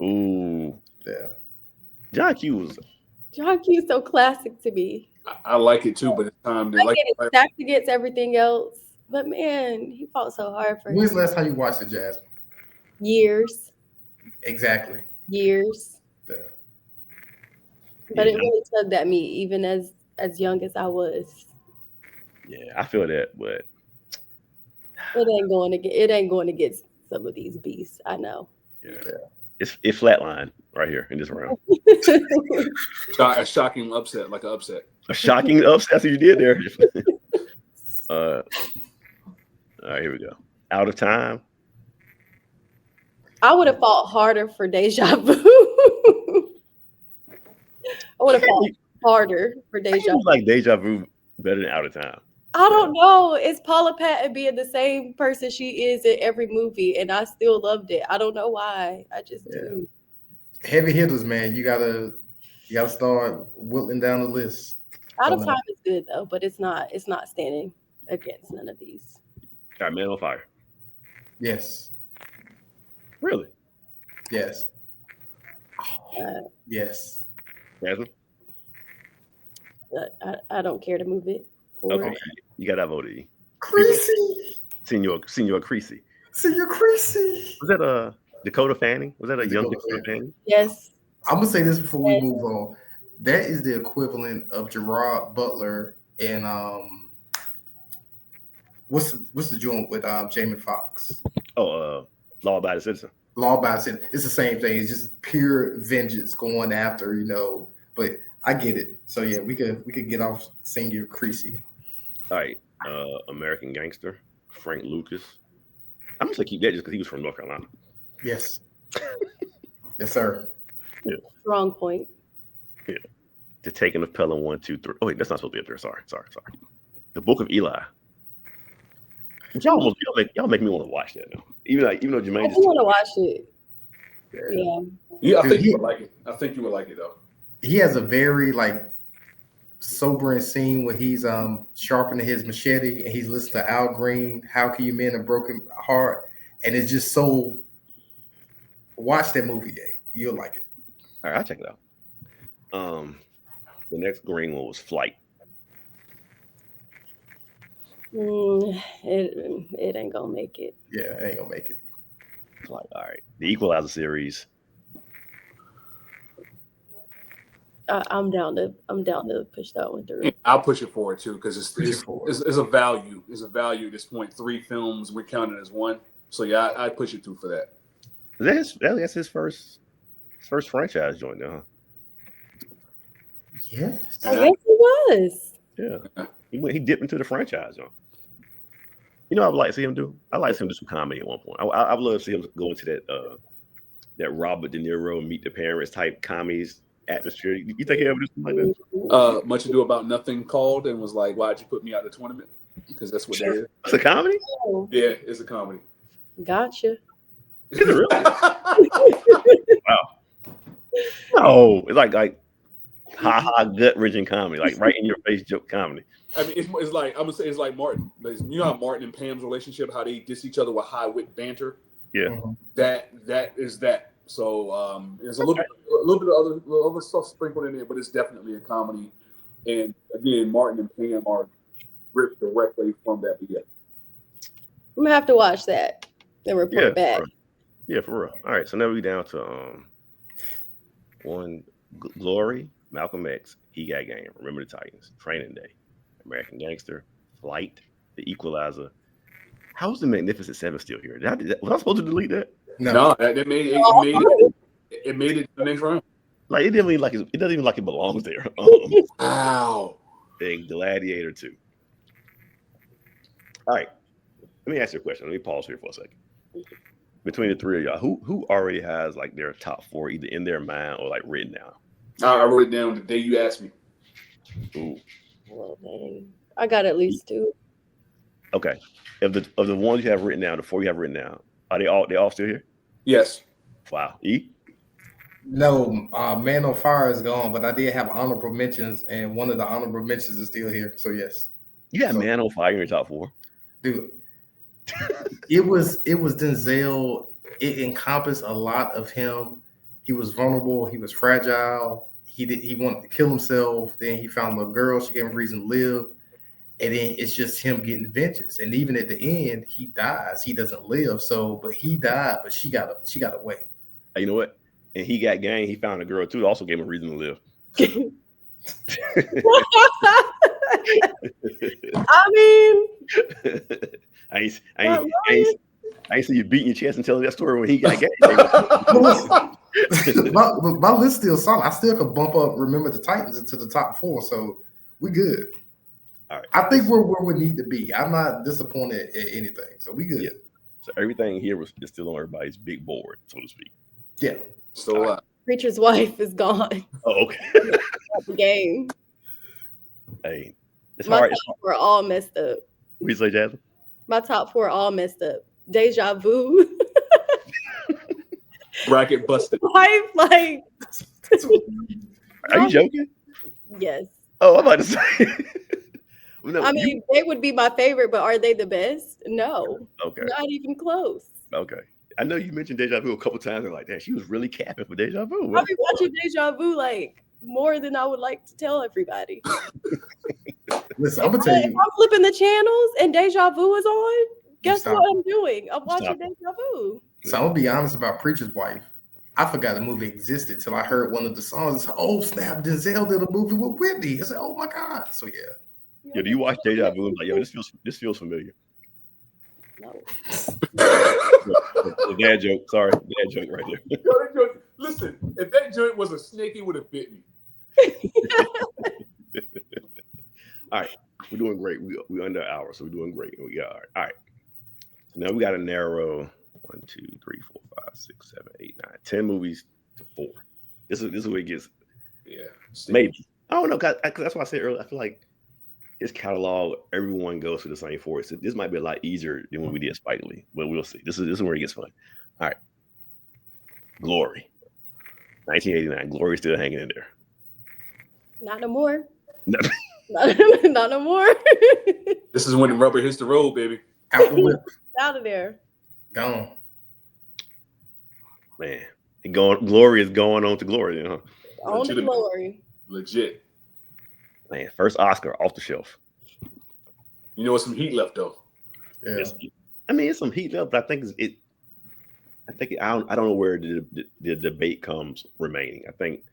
A: Ooh.
D: Yeah.
A: John Q's
B: so classic to me.
C: I like it too, but it's time to
B: it's stacked against everything else. But man, he fought so hard for
D: When's the last time you watched it, Jasmine?
B: Years.
D: Exactly.
B: Years.
D: Yeah.
B: But it really tugged at me, even as young as I was.
A: Yeah, I feel that, but
B: it ain't going to get some of these beasts. I know.
A: Yeah. It flatlined right here in this round.
C: A shocking upset, like an upset.
A: A shocking upset. That's what you did there. All right, here we go. Out of time.
B: I would have fought harder for Deja Vu. I would have fought harder for
A: I
B: Deja
A: think
B: Vu.
A: like Deja Vu better than Out of Time.
B: I don't know. It's Paula Patton being the same person she is in every movie, and I still loved it. I don't know why. I just do.
D: Heavy hitters, man. You gotta start whittling down the list.
B: Out of Time is good though, but it's not standing against none of these.
A: All right, Man on Fire.
D: Yes.
A: Really?
D: Yes. Yes.
A: Jasmine?
B: I don't care to move it forward.
A: Okay. You got that voted.
D: Creasy.
A: Senor Creasy.
D: Senor Creasy.
A: Was that Dakota Fanning? Was that a young Dakota Fanning?
B: Yes.
D: I'm gonna say this before we move on. That is the equivalent of Gerard Butler and what's the joint with Jamie Foxx?
A: Oh, Law Abiding Citizen.
D: Law Abiding Citizen. It's the same thing. It's just pure vengeance going after, But I get it. So yeah, we could get off Senor Creasy.
A: All right, American Gangster, Frank Lucas. I'm just gonna keep that just because he was from North Carolina.
D: Yes. Yes, sir.
A: Yeah.
B: Wrong point.
A: Yeah. To Taking of Pelham 1, 2, 3. Oh wait, that's not supposed to be up there. Sorry. The Book of Eli. Y'all make me want to watch that now. Even though Jermaine
B: I
A: just
B: want to watch it. Yeah.
C: I think you would like it. I think you would like it though.
D: He has a very sobering scene where he's sharpening his machete and he's listening to Al Green. How can you mend a broken heart? And it's just so. Watch that movie, you'll like it.
A: All right, I'll check it out. The next green one was Flight.
B: It ain't gonna make it.
D: Yeah, it ain't gonna make it.
A: Flight. All right. The Equalizer series.
B: I'm down to push that one through.
C: I'll push it forward too because it's a value. It's a value at this point. 3 films we're counting as one. So yeah, I'd push it through for that.
A: That's his first franchise joint now, huh?
D: Yes.
B: I guess he was.
A: Yeah. He dipped into the franchise, huh? I would like to see him do. I like to see him do some comedy at one point. I would love to see him go into that Robert De Niro Meet the Parents type comedies atmosphere. You think he'll ever do something like that?
C: Much Ado About Nothing called and was like, "Why'd you put me out of the tournament?" Because that's what that is.
A: It's a comedy?
B: Oh,
C: Yeah, it's a comedy.
B: gotcha.
A: Is it really? Wow. No, it's like ha gut wrenching comedy, like right in your face joke comedy.
C: I mean, it's like I'm gonna say it's like Martin. You know how Martin and Pam's relationship, how they diss each other with high wit banter.
A: Yeah.
D: Mm-hmm.
C: That is that. So there's a little bit of other stuff sprinkled in there, but it's definitely a comedy. And again, Martin and Pam are ripped directly from that BS.
B: I'm gonna have to watch that and report back.
A: Yeah, for real. All right, so now we down to one Glory, Malcolm X, He Got Game, Remember the Titans, Training Day, American Gangster, Flight, The Equalizer. How is the Magnificent Seven still here? Was I supposed to delete that?
C: No, it made it to the next round.
A: Like it doesn't even like it belongs there.
C: Wow.
A: Big Gladiator 2. All right, let me ask you a question. Let me pause here for a second. Between the three of y'all, who already has like their top 4 either in their mind or like written down?
C: I wrote it down the day you asked me.
A: Ooh.
B: Well, dang. I got at least 2.
A: Okay. Of the ones you have written down, the 4 you have written down, are they all still here?
C: Yes.
A: Wow. E?
D: No, Man on Fire is gone, but I did have honorable mentions, and one of the honorable mentions is still here. So yes.
A: You got Man on Fire in your top 4?
D: Dude. It was Denzel. It encompassed a lot of him. He was vulnerable. He was fragile. He wanted to kill himself. Then he found a little girl. She gave him a reason to live. And then it's just him getting vengeance. And even at the end, he dies. He doesn't live. But he died. But she got away.
A: You know what? And He Got Game. He found a girl too. That also gave him a reason to live.
B: I mean,
A: I ain't I ain't see you beating your chest and telling that story when he got game.
D: my list still solid. I still could bump up Remember the Titans into the top 4, so we good.
A: All right.
D: I think we're where we need to be. I'm not disappointed at anything, so we good.
A: Yeah. So everything here is still on everybody's big board, so to speak.
D: Yeah.
C: Still alive.
B: Preacher's wife is gone.
A: Oh, okay.
B: The game.
A: Hey, it's
B: My
A: hard.
B: top 4 all messed up.
A: What you say, Jasmine?
B: My top 4 all messed up. Deja vu.
C: Bracket busted.
B: Wife, like.
A: Are you joking?
B: Yes.
A: Oh, I'm about to say. No,
B: I mean, they would be my favorite, but are they the best? No.
A: Okay.
B: Not even close.
A: Okay. I know you mentioned Deja Vu a couple times and like that. She was really capping for Deja Vu.
B: I've been watching Deja Vu like more than I would like to tell everybody.
D: Listen, I'm gonna tell
B: If
D: you.
B: I'm flipping the channels and Deja Vu is on, guess
D: Stop.
B: what I'm doing? I'm watching
A: Stop.
B: Deja Vu.
D: So I'm gonna be honest about Preacher's Wife. I forgot the movie existed till I heard one of the songs. It's, oh snap! Denzel did a movie with Whitney. I said, oh my god. So yeah.
A: Yeah, do you watch Deja Vu and like, yo, this feels familiar?
B: No.
A: Dad joke. Sorry, dad joke right there.
C: Yo, that joint- listen, if that joint was a snake, it would have bit me.
A: All right, we're doing great. We're under an hour, so we're doing great. We got all right. So now we got to narrow 1, 2, 3, 4, 5, 6, 7, 8, 9, 10 movies to 4. This is where it gets maybe. I don't know, cause that's why I said earlier. I feel like his catalog, everyone goes to the same 4. So this might be a lot easier than when we did Spike Lee, but we'll see. This is where it gets fun. All right, Glory, 1989. Glory's still hanging in there.
B: Not no more.
A: No.
B: Not no more.
C: This is when the rubber hits the road, baby.
D: Out the whip.
B: Out of there.
D: Gone.
A: Man, Glory is going on to glory, you know.
B: On the glory.
C: Legit.
A: Man, first Oscar off the shelf.
C: You know, some heat left though.
D: Yeah.
A: I mean, it's some heat left, but I think I don't know where the debate comes remaining. I think,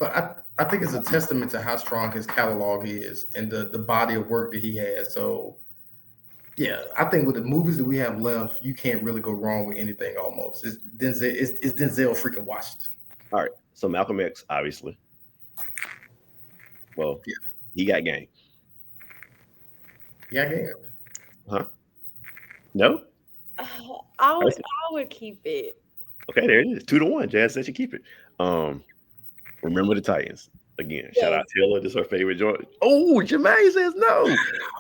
D: But I think it's a testament to how strong his catalog is and the body of work that he has. So yeah, I think with the movies that we have left, you can't really go wrong with anything almost. It's Denzel freaking Washington.
A: all right. So Malcolm X, obviously. Well,
D: Yeah.
A: He got game.
D: Yeah, game.
A: Huh? No?
B: I would keep it.
A: Okay, there it is. 2-1. Jazz said she keep it. Remember the Titans. Again, shout out Taylor. This is her favorite joint. Oh, Jermaine says no.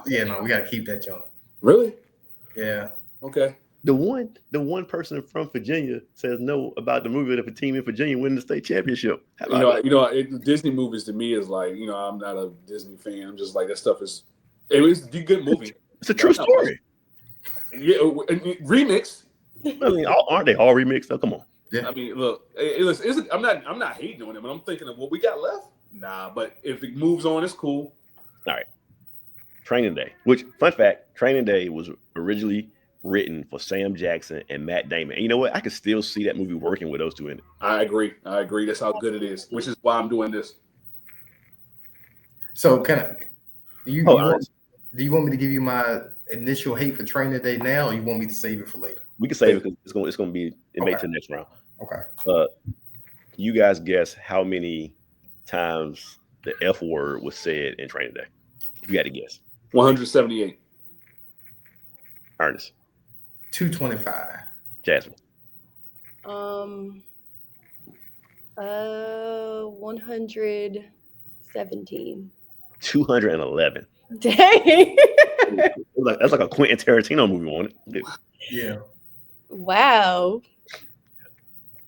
D: Yeah, no, we gotta keep that joint.
C: Really?
D: Yeah.
C: Okay.
A: The one person from Virginia says no about the movie of a team in Virginia winning the state championship.
C: Disney movies to me is like, I'm not a Disney fan. I'm just like, that stuff is, it was a good movie.
A: It's a true story.
C: Yeah, remix.
A: I mean, aren't they all remixed? Oh, come on.
D: Yeah.
C: I mean, look, I'm not hating on it, but I'm thinking of what we got left. Nah, but if it moves on, it's cool.
A: All right. Training Day, which, fun fact, Training Day was originally written for Sam Jackson and Matt Damon. And you know what? I can still see that movie working with those two in it.
C: I agree. That's how good it is, which is why I'm doing this.
D: So do you want me to give you my initial hate for Training Day now, or you want me to save it for later?
A: We can save it because it's going to be made to the next round.
D: Okay.
A: You guys guess how many times the F word was said in Training Day? You got to guess.
C: 178.
A: Ernest.
D: 225.
A: Jasmine.
B: 117.
A: 211.
B: Dang.
A: That's like a Quentin Tarantino movie, wasn't it?
D: Yeah.
B: Wow.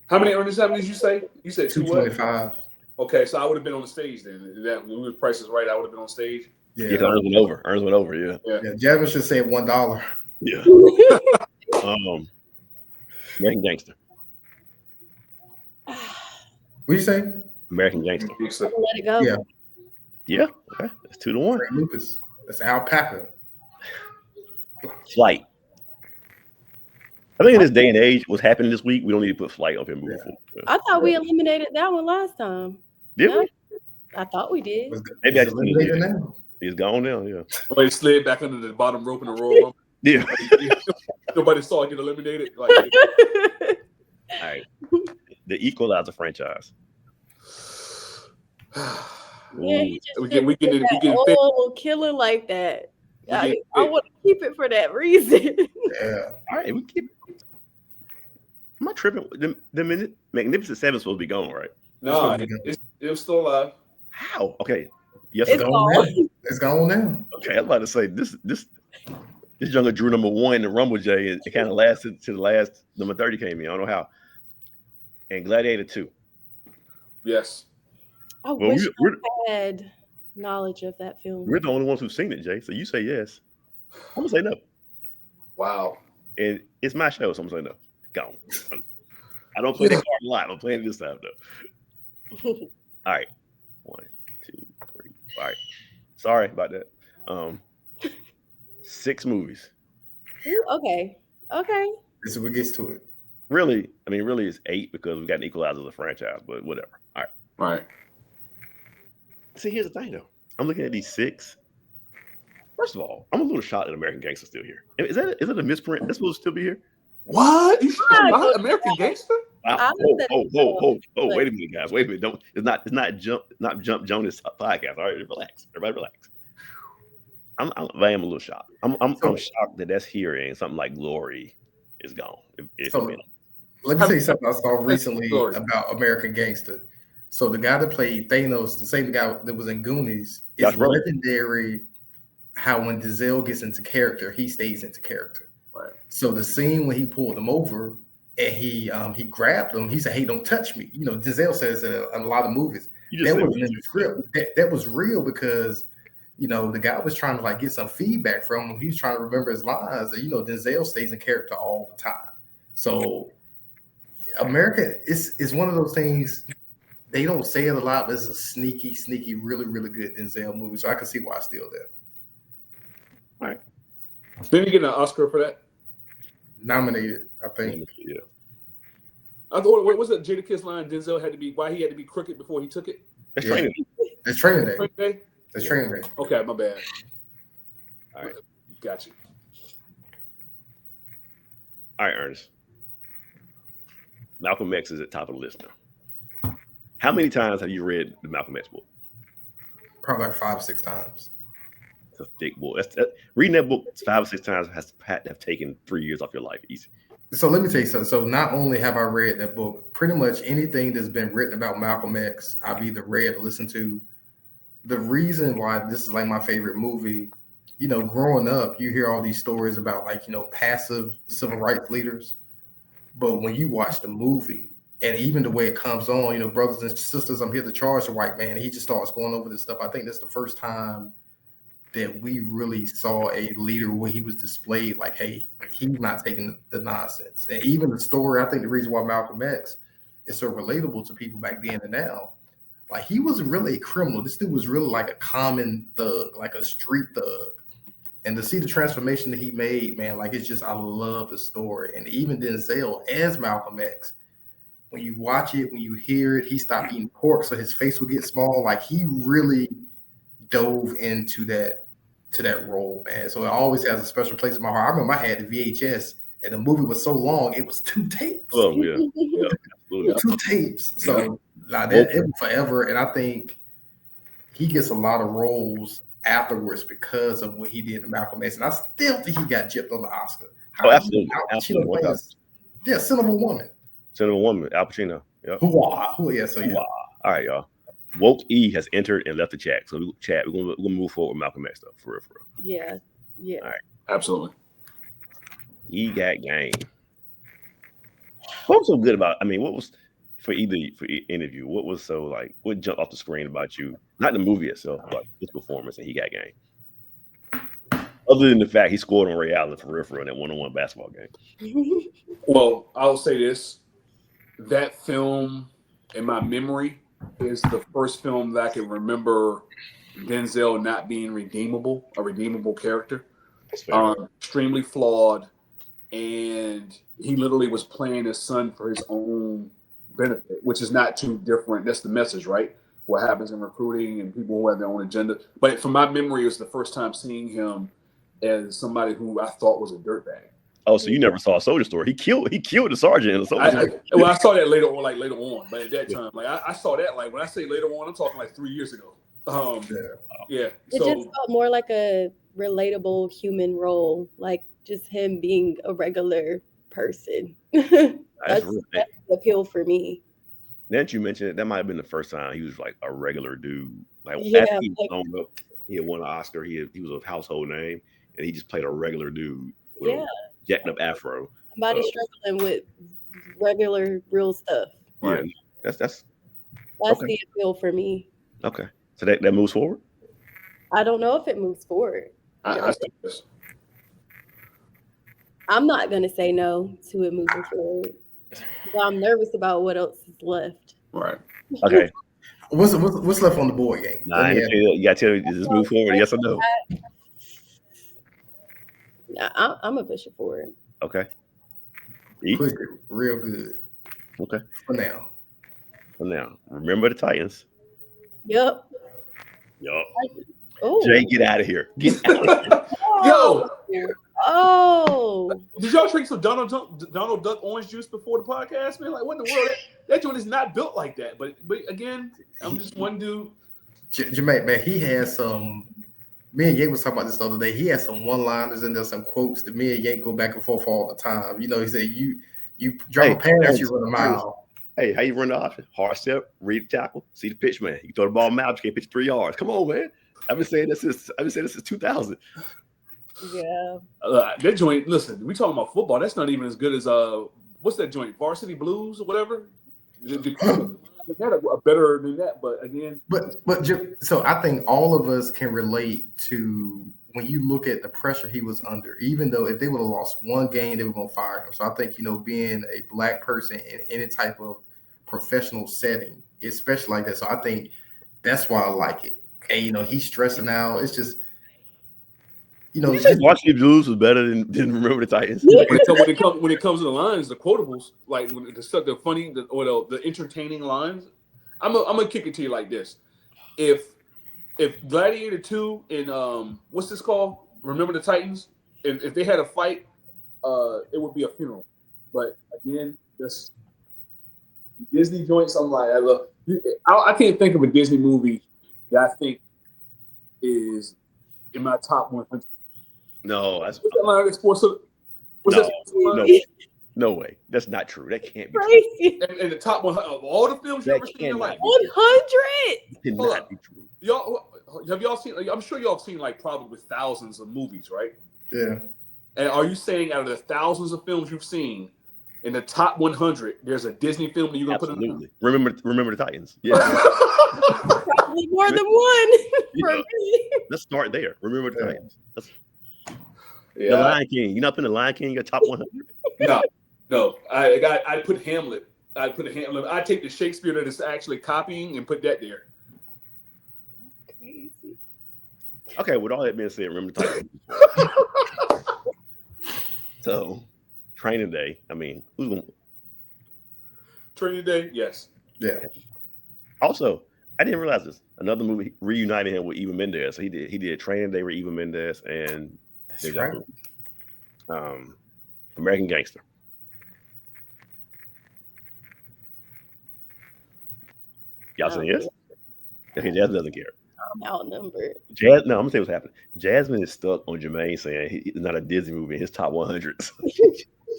C: How many Ernest did you say? You said
D: 225.
C: Okay, so I would have been on the stage then. That when we were Price is Right, I would have been on stage.
D: Yeah.
A: Ernest went over. Yeah.
D: Yeah. Jasmine should say $1.
A: Yeah. American Gangster.
D: What do you say?
A: American Gangster.
B: Let it go.
D: Yeah.
A: Yeah. Okay. That's 2-1.
D: Frank Lucas. That's Alpaca.
A: Flight. I think in this day and age, what's happening this week, we don't need to put Flight up here moving forward.
B: I thought we eliminated that one last time.
A: Did we?
B: I thought we did.
A: Maybe I just
D: eliminated now.
A: He's gone now. Yeah.
C: Or he slid back under the bottom rope in the Royal Rumble.
A: Yeah.
C: Nobody saw it get eliminated. Like,
A: All right, the Equalizer franchise.
B: Yeah,
A: Ooh,
B: he just
C: we
B: shouldn't
C: getting
B: get that
C: fit.
B: old killing like that.
C: We
B: I,
C: getting
B: I
C: fit.
B: want to keep it for that reason.
D: Yeah.
A: all right, we keep. Am I tripping? The Magnificent Seven supposed to be gone, right?
C: No, it was still alive.
A: How? Okay. Yes,
B: It's
A: sir.
D: Gone
B: gone.
D: now. It's gone now.
A: Okay, I'm about to say this younger Drew number 1 in the Rumble J, it kind of lasted to the last number 30 came in. I don't know how. And Gladiator 2.
C: Yes.
B: I
A: Well,
B: wish I had knowledge of that film.
A: we're the only ones who've seen it, Jay. So you say yes. I'm gonna say no.
C: Wow.
A: And it's my show, so I'm gonna say no. Gone. I don't play that card a lot. I'm playing it this time though. All right. 1, 2, 3. All right. Sorry about that. 6 movies.
B: Ooh, okay.
D: This is what gets to it.
A: Really, I mean, really, it's 8 because we got an Equalizer as a franchise, but whatever. All right.
C: Right.
A: See, here's the thing, though. I'm looking at these 6. First of all, I'm a little shocked that American Gangster's still here. Is it a misprint? That's supposed to still be here?
C: What? You sure it's not American Gangster?
A: Whoa! Wait a minute, guys. Wait a minute. Don't. It's not jump Jonas podcast. All right, relax. Everybody, relax. I am a little shocked. I'm shocked that that's here and something like Glory is gone.
D: Let me tell you something I saw recently about American Gangster. So the guy that played Thanos, the same guy that was in Goonies, is legendary. How when Denzel gets into character, he stays into character.
C: Right.
D: So the scene when he pulled him over and he grabbed him, he said, "Hey, don't touch me." You know, Denzel says that in a lot of movies. That wasn't in the script. That was real because, you know, the guy was trying to like get some feedback from him. He was trying to remember his lines. And, you know, Denzel stays in character all the time. So America is one of those things. They don't say it a lot, but it's a sneaky, really, really good Denzel movie. So I can see why it's still there.
A: All right.
C: Didn't he get an Oscar for that?
D: Nominated, I think.
A: Yeah.
C: I thought, what was that Jadakiss line? Denzel had to be, why he had to be crooked before he took it?
A: That's training.
D: It's training day.
C: Training day?
D: It's training day.
C: Okay, my bad.
A: All right.
C: Got you.
A: All right, Ernest. Malcolm X is at the top of the list now. How many times have you read the Malcolm X book?
D: Probably like 5 or 6 times.
A: It's a thick book. Reading that book 5 or 6 times has to have taken 3 years off your life. Easy.
D: So let me tell you something. So not only have I read that book, pretty much anything that's been written about Malcolm X, I've either read or listened to. The reason why this is like my favorite movie, you know, growing up, you hear all these stories about like, you know, passive civil rights leaders. But when you watch the movie and even the way it comes on, you know, brothers and sisters, I'm here to charge the white man. And he just starts going over this stuff. I think that's the first time that we really saw a leader where he was displayed like, hey, he's not taking the nonsense. And even the story, I think the reason why Malcolm X is so relatable to people back then and now, like he wasn't really a criminal. This dude was really like a common thug, like a street thug. And to see the transformation that he made, man, like it's just, I love the story. And even Denzel as Malcolm X, when you watch it, when you hear it, he stopped eating pork so his face would get small. Like he really dove into that role, man. So it always has a special place in my heart. I remember I had the VHS and the movie was so long, it was 2 tapes.
A: Oh, yeah. Yeah,
D: 2 tapes. So like, it was forever. And I think he gets a lot of roles afterwards because of what he did to Malcolm X. And I still think he got gypped on the Oscar.
A: Absolutely.
D: Yeah, Son of a Woman.
A: Son of a Woman, Al Pacino. Yep.
D: Yeah, so yeah.
A: All right, y'all. Woke E has entered and left the chat. So we're gonna move forward with Malcolm X stuff for real.
B: Yeah.
A: All right.
C: Absolutely.
A: E got game. What was so good about? I mean, what was for interview? What was so like? What jumped off the screen about you? Not the movie itself, but his performance and he got game. Other than the fact he scored on Ray Allen for real in that 1-on-1 basketball game.
C: Well, I'll say this: that film, in my memory, is the first film that I can remember Denzel not being a redeemable character. Extremely flawed, and he literally was playing his son for his own benefit, which is not too different. That's the message, right? What happens in recruiting and people who have their own agenda. But from my memory, it was the first time seeing him as somebody who I thought was a dirtbag.
A: Oh, so you never saw a Soldier Story? He killed the sergeant in a Soldier Story.
C: Well, I saw that later on, but at that time, like I saw that like when I say later on, I'm talking like 3 years ago. Yeah.
B: It just felt more like a relatable human role, like just him being a regular person. That's the appeal for me.
A: Now that you mentioned it, that might have been the first time he was like a regular dude. Like
B: Yeah,
A: after he was blown up, he had won an Oscar. He was a household name, and he just played a regular dude with a jacked up afro.
B: Somebody struggling with regular real stuff.
A: Yeah, that's
B: okay. The appeal for me.
A: Okay, so that moves forward.
B: I don't know if it moves forward.
C: I think this.
B: I'm not gonna say no to it moving forward. I'm nervous about what else is left.
C: Right.
A: Okay.
D: What's left on the board game?
A: Nah, you gotta tell me, does this move forward? Yes or no?
B: I'm gonna push it forward.
A: Okay.
D: Push it real good.
A: Okay.
D: For now.
A: Remember the Titans.
B: Yup.
A: Jay, get out of here. Get out of
C: here.
B: Yo. Oh.
C: Did y'all drink some Donald Duck orange juice before the podcast, man? Like, what in the world? That joint is not built like that. But again, I'm just one dude.
D: Jermaine, man, he has some. Me and Yank was talking about this the other day. He has some one-liners and there's some quotes that me and Yank go back and forth all the time. You know, he said, "You drop a pass, you run a mile."
A: Hey, how you run the option? Hard step, read the tackle, see the pitch, man. You throw the ball out, you can't pitch 3 yards. Come on, man. I've been saying this since 2000.
B: Yeah.
C: That joint. Listen, we talking about football. That's not even as good as what's that joint? Varsity Blues or whatever. They had a better than that, but again.
D: But so I think all of us can relate to when you look at the pressure he was under. Even though if they would have lost one game, they were going to fire him. So I think being a black person in any type of professional setting, especially like that. So I think that's why I like it. And he's stressing out. It's just.
A: Varsity Blues was better than Remember the Titans.
C: When it comes to the lines, the quotables, like when the funny or the entertaining lines, I'm gonna kick it to you like this: if Gladiator 2 and what's this called? Remember the Titans? If they had a fight, it would be a funeral. But again, this Disney joints, I'm like, I can't think of a Disney movie that I think is in my top 100.
A: No, that's no way. That's not true. That can't be
B: crazy.
C: And the top 100 of all the films you ever seen in your life.
B: 100
A: cannot be true.
C: Have y'all seen? I'm sure y'all have seen like probably thousands of movies, right?
D: Yeah.
C: And are you saying out of the thousands of films you've seen, in the top 100, there's a Disney film that you're gonna put in?
A: Remember the Titans. Yeah.
B: Probably more than one for me.
A: Let's start there. Remember the Titans. The Lion King. You're not putting the Lion King in your top 100?
C: No. I put Hamlet. I take the Shakespeare that is actually copying and put that there.
B: That's crazy.
A: Okay, with all that being said, remember the Titans. So, Training Day. I mean, who's going to...
C: Training Day? Yes.
D: Yeah.
A: Also, I didn't realize this. Another movie reunited him with Eva Mendes. So he did Training Day with Eva Mendes and American Gangster. Y'all seen this? Okay, Jasmine doesn't care.
B: I'm outnumbered.
A: No, I'm gonna tell you what's happening. Jasmine is stuck on Jermaine saying it's not a Disney movie in his top 100.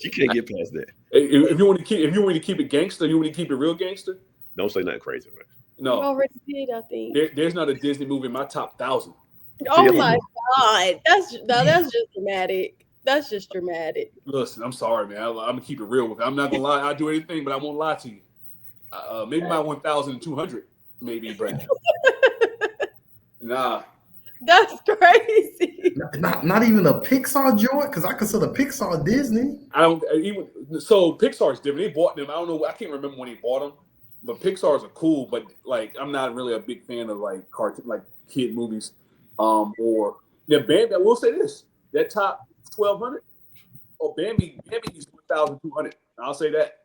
A: She can't get past that.
C: If you want to keep it gangster, you want to keep it real gangster.
A: Don't say nothing crazy, man.
C: No,
B: you already did. I think
C: there's not a Disney movie in my top 1,000.
B: Oh my God, that's just dramatic. That's just dramatic.
C: Listen, I'm sorry, man. I'm gonna keep it real with you. I'm not gonna lie. I'll do anything, but I won't lie to you. Maybe my 1,200, maybe, but nah.
B: That's crazy.
D: Not even a Pixar joint, because I consider Pixar Disney.
C: I don't even. So Pixar's different. They bought them. I don't know. I can't remember when they bought them. But Pixar's are cool. But like, I'm not really a big fan of like cartoon, like kid movies. Or Bambi. I will say this: that top 1,200. Oh, Bambi is 1,200. I'll say that.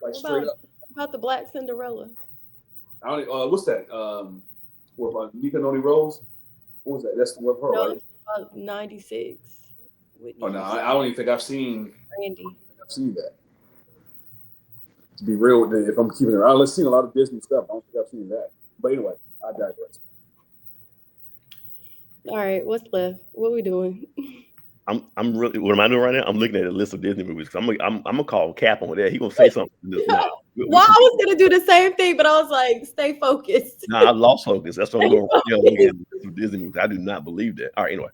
C: Like straight up.
B: About the Black Cinderella.
C: I don't. What's that? What about Nika Noni Rose? What was that? That's with her, right?
B: It's about 96. Whitney
C: Oh no,
B: Houston.
C: I don't even think I've seen.
B: Brandy.
C: I've seen that. To be real, if I'm keeping it around, I've seen a lot of Disney stuff. I don't think I've seen that. But anyway, I digress.
B: All right, what's left? What we doing?
A: I'm really, what am I doing right now? I'm looking at a list of Disney movies. I'm gonna call Cap on that. He gonna say something. Nah,
B: Well, I was gonna do the same thing, but I was like, stay focused.
A: I lost focus. That's what I'm doing right now. Looking at some Disney movies. I do not believe that. All right, anyway.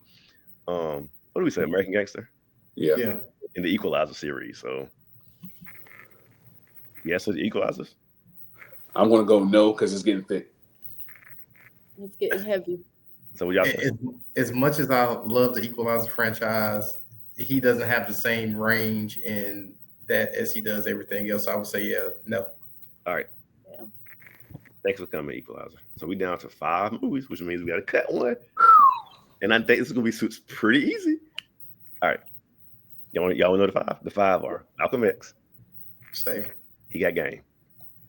A: What do we say? American Gangster
C: Yeah.
D: Yeah.
A: in the Equalizer series. So yes, the Equalizers.
C: I'm gonna go no because it's getting thick.
B: It's getting heavy.
A: So what y'all think?
D: As much as I love the Equalizer franchise, he doesn't have the same range in that as he does everything else. I would say, yeah, no.
A: All right.
B: Yeah.
A: Thanks for coming, Equalizer. So we down to 5 movies, which means we got to cut one. And I think this is gonna be pretty easy. All right. Y'all want to know the 5? The 5 are Malcolm X.
D: Stay.
A: He Got Game.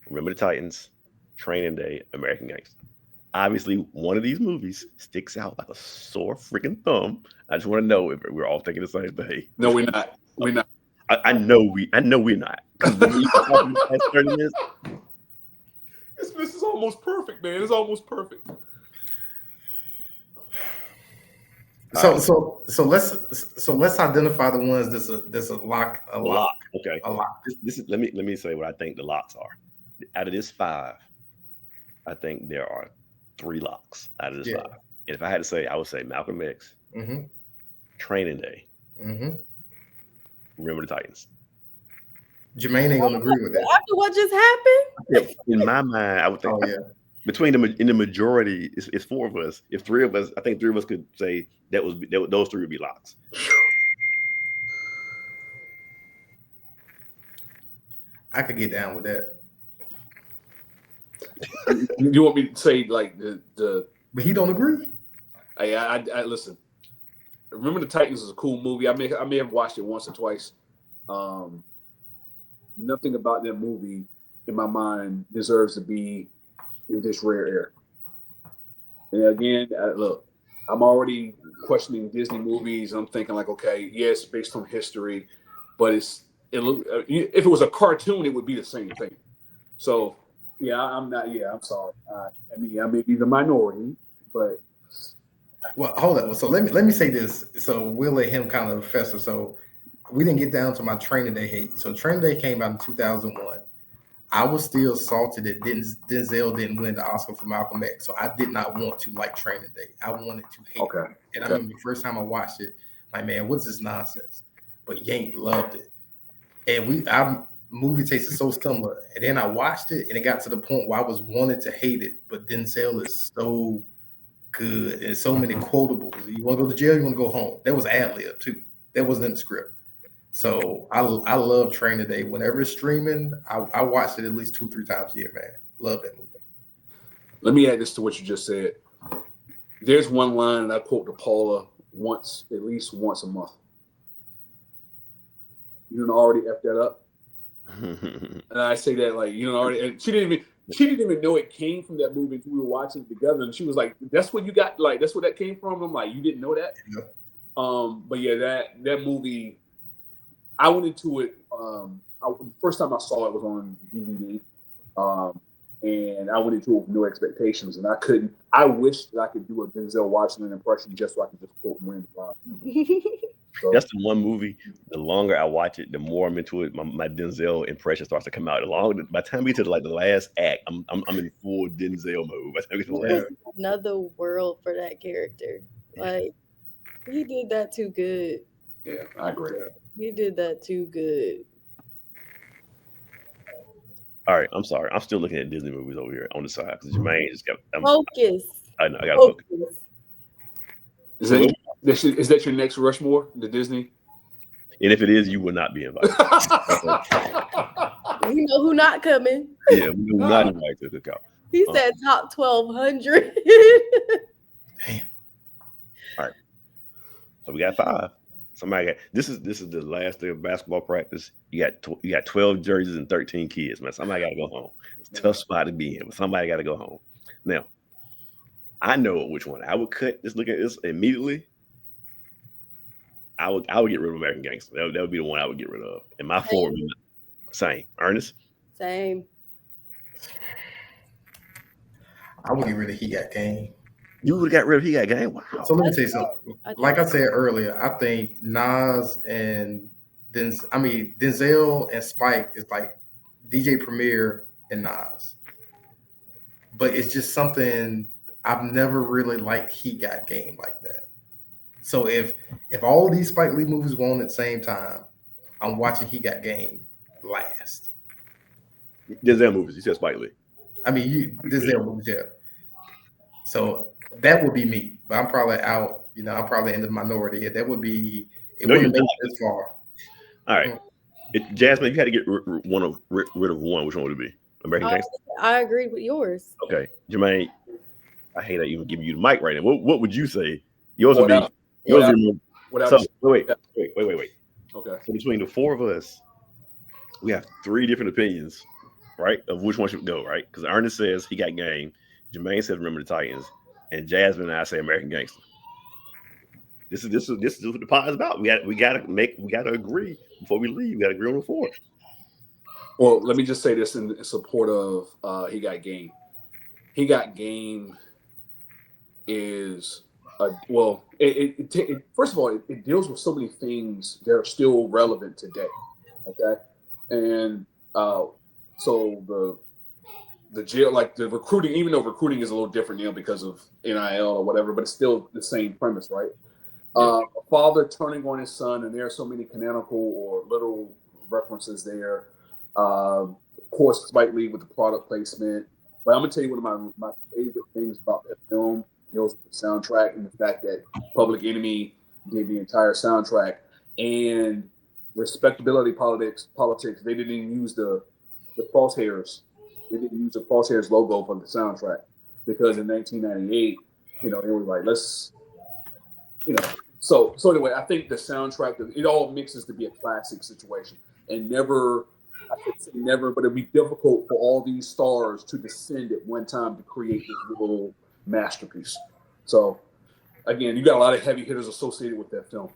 A: Remember the Titans. Training Day. American Gangster. Obviously, one of these movies sticks out like a sore freaking thumb. I just want to know if we're all thinking the same thing.
C: No, we're not. We're not.
A: I know we're not. Because
C: This is almost perfect, man. It's almost perfect.
D: So let's identify the ones that's a lock.
A: Okay.
D: A lock.
A: This is let me say what I think the locks are. Out of this 5, I think there are 3 locks out of this 5. And if I had to say, I would say Malcolm X, Training Day, Remember the Titans.
D: Jermaine ain't gonna agree with that.
B: After what just happened?
A: In my mind, I would think between in the majority, it's 4 of us. If 3 of us, I think 3 of us could say those 3 would be locks.
D: I could get down with that.
C: You want me to say like the?
D: But he don't agree.
C: I listen. Remember the Titans is a cool movie. I may have watched it once or twice. Nothing about that movie in my mind deserves to be in this rare air. And again, look, I'm already questioning Disney movies. I'm thinking like, okay, yes, based on history, but if it was a cartoon, it would be the same thing. So yeah, I'm not. Yeah, I'm sorry. I may be the minority, but
D: well, hold on. So let me say this. So we'll let him kind of fester. So we didn't get down to my Training Day hate. So Training Day came out in 2001. I was still salty that Denzel didn't win the Oscar for Malcolm X. So I did not want to like Training Day. I wanted to hate it. And I remember the first time I watched it, like, man, what is this nonsense? But Yank loved it. And our movie taste is so similar. And then I watched it and it got to the point where I was wanting to hate it. But Denzel is so good and so many quotables. You want to go to jail, you want to go home. That was ad-lib too. That wasn't in the script. So I love Training Day. Whenever it's streaming, I watch it at least 2-3 times a year, man. Love that movie.
C: Let me add this to what you just said. There's one line that I quote to Paula at least once a month. You done already F that up? And I say that like, you know, already, and she didn't even know it came from that movie until we were watching it together. And she was like, that's what you got, like, that's where that came from. I'm like, you didn't know that?
D: Yeah.
C: But yeah, that movie, I went into it. The first time I saw it was on DVD, and I went into it with no expectations, and I wish that I could do a Denzel Washington impression just so I could just quote random lines. So,
A: that's the one movie. The longer I watch it, the more I'm into it. My Denzel impression starts to come out. By the time we get to like the last act, I'm in full Denzel mode. By the time we get to the last
B: Another world for that character. Like, he did that too good.
C: Yeah, I agree.
B: He did that too good.
A: All right, I'm sorry. I'm still looking at Disney movies over here on the side because Jermaine just got
B: Focus.
A: I know. I got to focus.
C: Is that your next Rushmore, the Disney?
A: And if it is, you will not be invited.
B: We know who not coming.
A: Yeah, we will not invite to the cookout.
B: He said top 1,200.
D: Damn.
A: All right. So we got 5. Somebody got this is the last day of basketball practice. You got 12 jerseys and 13 kids, man. Somebody got to go home. It's a tough spot to be in, but somebody got to go home. Now, I know which one I would cut. Just look at this immediately. I would get rid of American Gangster. That would be the one I would get rid of. And my four would be same. Ernest,
B: Same.
D: I would get rid of He Got Game.
A: you would have got rid of He Got Game. Wow.
D: So let me
B: That's
D: tell you
B: cool.
D: something. Like I said earlier, I think Nas and Denzel and Spike is like DJ Premier and Nas. But it's just something I've never really liked He Got Game like that. So if all of these Spike Lee movies were on at the same time, I'm watching He Got Game last.
A: Denzel movies. You said Spike Lee.
D: I mean, Denzel movies, yeah. So that would be me, but I'm probably out. You know, I'm probably in the minority. Yeah, that would be. It
A: No,
D: wouldn't
A: you're
D: make it this far.
A: All right. Jasmine, if you had to get rid of one, which one would it be? American Gangster?
B: I agree with yours.
A: Okay. Jermaine, I hate that even giving you the mic right now. What would you say? Yours would be.
C: Without-
A: Yours
C: without-
A: would be.
C: without
A: So
C: a-
A: wait.
C: Okay.
A: So between the four of us, we have three different opinions, right? Of which one should go, right? Because Ernest says He Got Game, Jermaine said Remember the Titans, and Jasmine and I say American Gangster. This is what the pod is about. We gotta agree before we leave. We gotta agree on the four.
C: Well, let me just say this in support of He Got Game. He Got Game is first of all, it deals with so many things that are still relevant today. Okay, and so the jail, like the recruiting, even though recruiting is a little different now because of NIL or whatever, but it's still the same premise, right? A father turning on his son, and there are so many canonical or literal references there. Of course, Spike Lee with the product placement. But I'm gonna tell you one of my favorite things about that film deals with the soundtrack and the fact that Public Enemy did the entire soundtrack and respectability politics. They didn't even use the crosshairs. They didn't use the crosshairs logo for the soundtrack because in 1998, it was like So anyway, I think the soundtrack, it all mixes to be a classic situation, and never. I should say never, but it'd be difficult for all these stars to descend at one time to create this little masterpiece. So, again, you got a lot of heavy hitters associated with that film.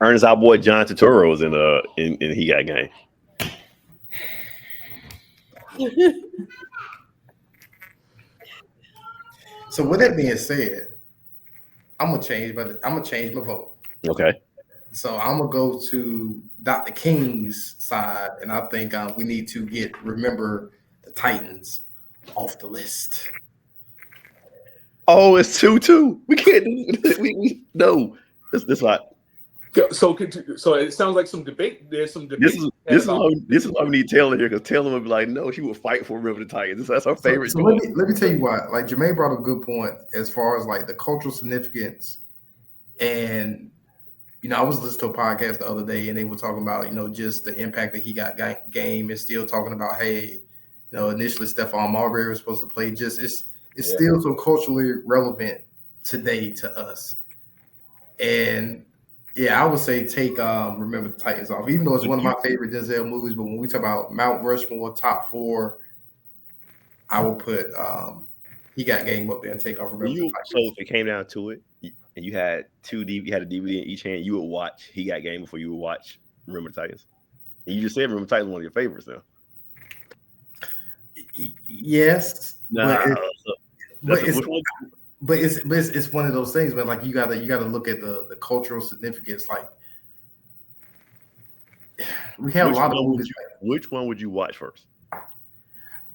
A: Ernest, our boy John Turturro was in He Got Game.
D: So with that being said, I'm gonna change my vote.
A: Okay.
D: So I'm gonna go to Dr. King's side, and I think we need to Remember the Titans off the list.
A: Oh, it's 2-2. We can't do we no. This like
C: So it sounds like some debate. There's some debate.
A: This is why we need Taylor here, because Taylor would be like, no, she would fight for Remember the Titans. That's our favorite.
D: So let me tell you why. Like Jermaine brought up a good point as far as like the cultural significance. And I was listening to a podcast the other day, and they were talking about just the impact that He Got Game, and still talking about, hey, initially Stephon Marbury was supposed to play. Just it's still so culturally relevant today to us. And yeah, I would say take Remember the Titans off, even though it's one of my favorite Denzel movies. But when we talk about Mount Rushmore top four, I will put He Got Game up there and take off Remember the Titans.
A: So if it came down to it, and you had a DVD in each hand, you would watch He Got Game before you would watch Remember the Titans. And you just said Remember the Titans is one of your favorites, though.
D: Yes,
A: but
D: it's one of those things, but like you gotta look at the cultural significance. Like we have a lot of movies.
A: Which one would you watch first?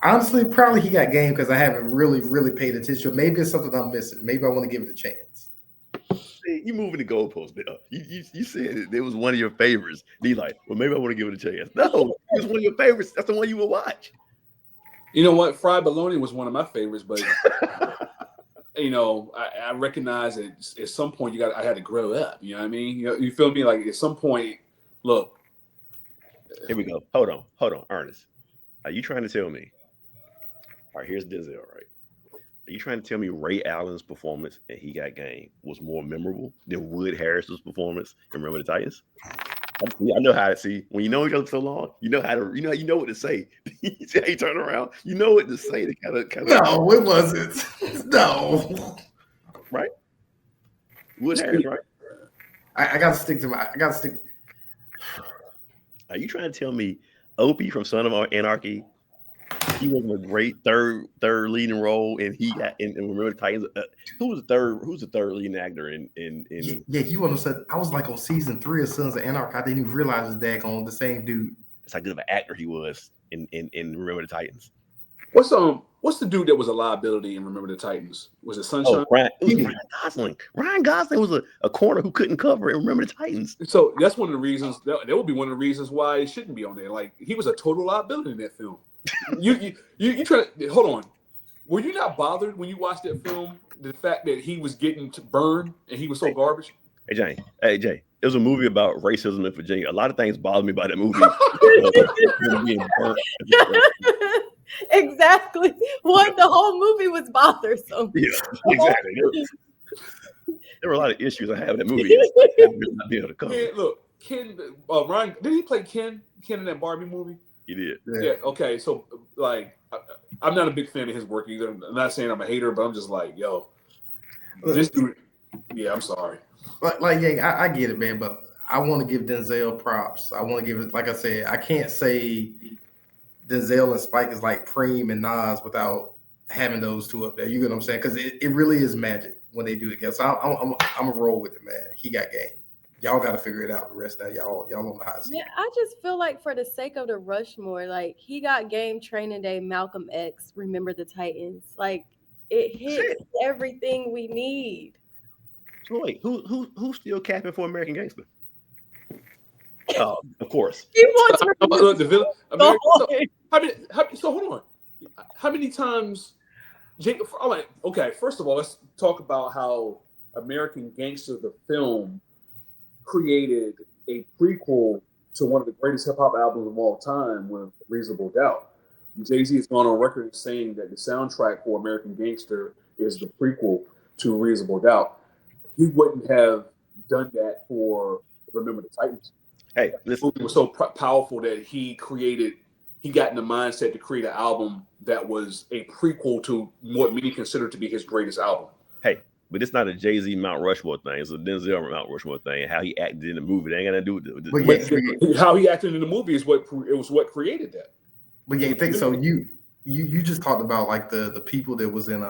D: Honestly, probably He Got Game, because I haven't really paid attention. Maybe it's something I'm missing. Maybe I want to give it a chance.
A: You moving the goalpost there. You said it was one of your favorites. Be like, well, maybe I want to give it a chance. No, it was one of your favorites. That's the one you would watch.
C: You know what? Fried bologna was one of my favorites, but I recognize that at some point I had to grow up. You know what I mean? You feel me? Like at some point, look.
A: Here we go. Hold on, Ernest. Are you trying to tell me? All right, here's Denzel, right? Are you trying to tell me Ray Allen's performance in He Got Game was more memorable than Wood Harris's performance in Remember the Titans? I know how to see when you know each other so long. You know how to you know what to say. You see how you turn around. You know what to say to kind of
D: No, it wasn't. No.
A: right. Wood Harris, right?
D: I gotta stick to I gotta stick.
A: Are you trying to tell me Opie from Son of Anarchy? He was a great third leading role, and he got in Remember the Titans. Who's the third leading actor in?
D: Yeah, you understand. I was like on season 3 of Sons of Anarchy. I didn't even realize it's daggone the same dude.
A: That's how good of an actor he was in Remember the Titans.
C: What's the dude that was a liability in Remember the Titans? Was it Sunshine?
A: Ryan Gosling. Ryan Gosling was a corner who couldn't cover it. Remember the Titans.
C: So that's one of the reasons. That would be one of the reasons why it shouldn't be on there. Like he was a total liability in that film. You try to hold on. Were you not bothered when you watched that film? The fact that he was getting to burn and he was so garbage.
A: Hey Jay, it was a movie about racism in Virginia. A lot of things bothered me about that movie. Being burnt.
B: Exactly. What the whole movie was bothersome.
A: Yeah, exactly. There were a lot of issues I have in that movie. Not being able to cover.
C: Yeah, look, Ken. Ryan, did he play Ken in that Barbie movie?
A: He did.
C: Yeah. Okay. So, like, I'm not a big fan of his work either. I'm not saying I'm a hater, but I'm just like, yo, this dude. Yeah, I'm sorry.
D: Yeah, I get it, man. But I want to give Denzel props. I want to give it, like I said, I can't say Denzel and Spike is like Preem and Nas without having those two up there. You get what I'm saying? Because it really is magic when they do it together. So I'm a roll with it, man. He got game. Y'all got to figure it out. The rest of y'all on the hot seat.
B: Yeah, I just feel like for the sake of the Rushmore, like he got game, Training Day, Malcolm X, Remember the Titans. Like it hits everything we need.
A: So wait, who's still capping for American Gangster? Oh, of course.
B: He wants
C: the villain. So hold on. How many times? Okay, first of all, let's talk about how American Gangster, the film, created a prequel to one of the greatest hip hop albums of all time with Reasonable Doubt. Jay-Z has gone on record saying that the soundtrack for American Gangster is the prequel to Reasonable Doubt. He wouldn't have done that for Remember the Titans.
A: Hey, listen.
C: It was so powerful that he got in the mindset to create an album that was a prequel to what many consider to be his greatest album.
A: Hey, but it's not a Jay-Z Mount Rushmore thing. It's a Denzel Mount Rushmore thing. And how he acted in the movie, they ain't got to do with
C: it. How he acted in the movie is what created that.
D: But yeah, think so. You just talked about like the people that was in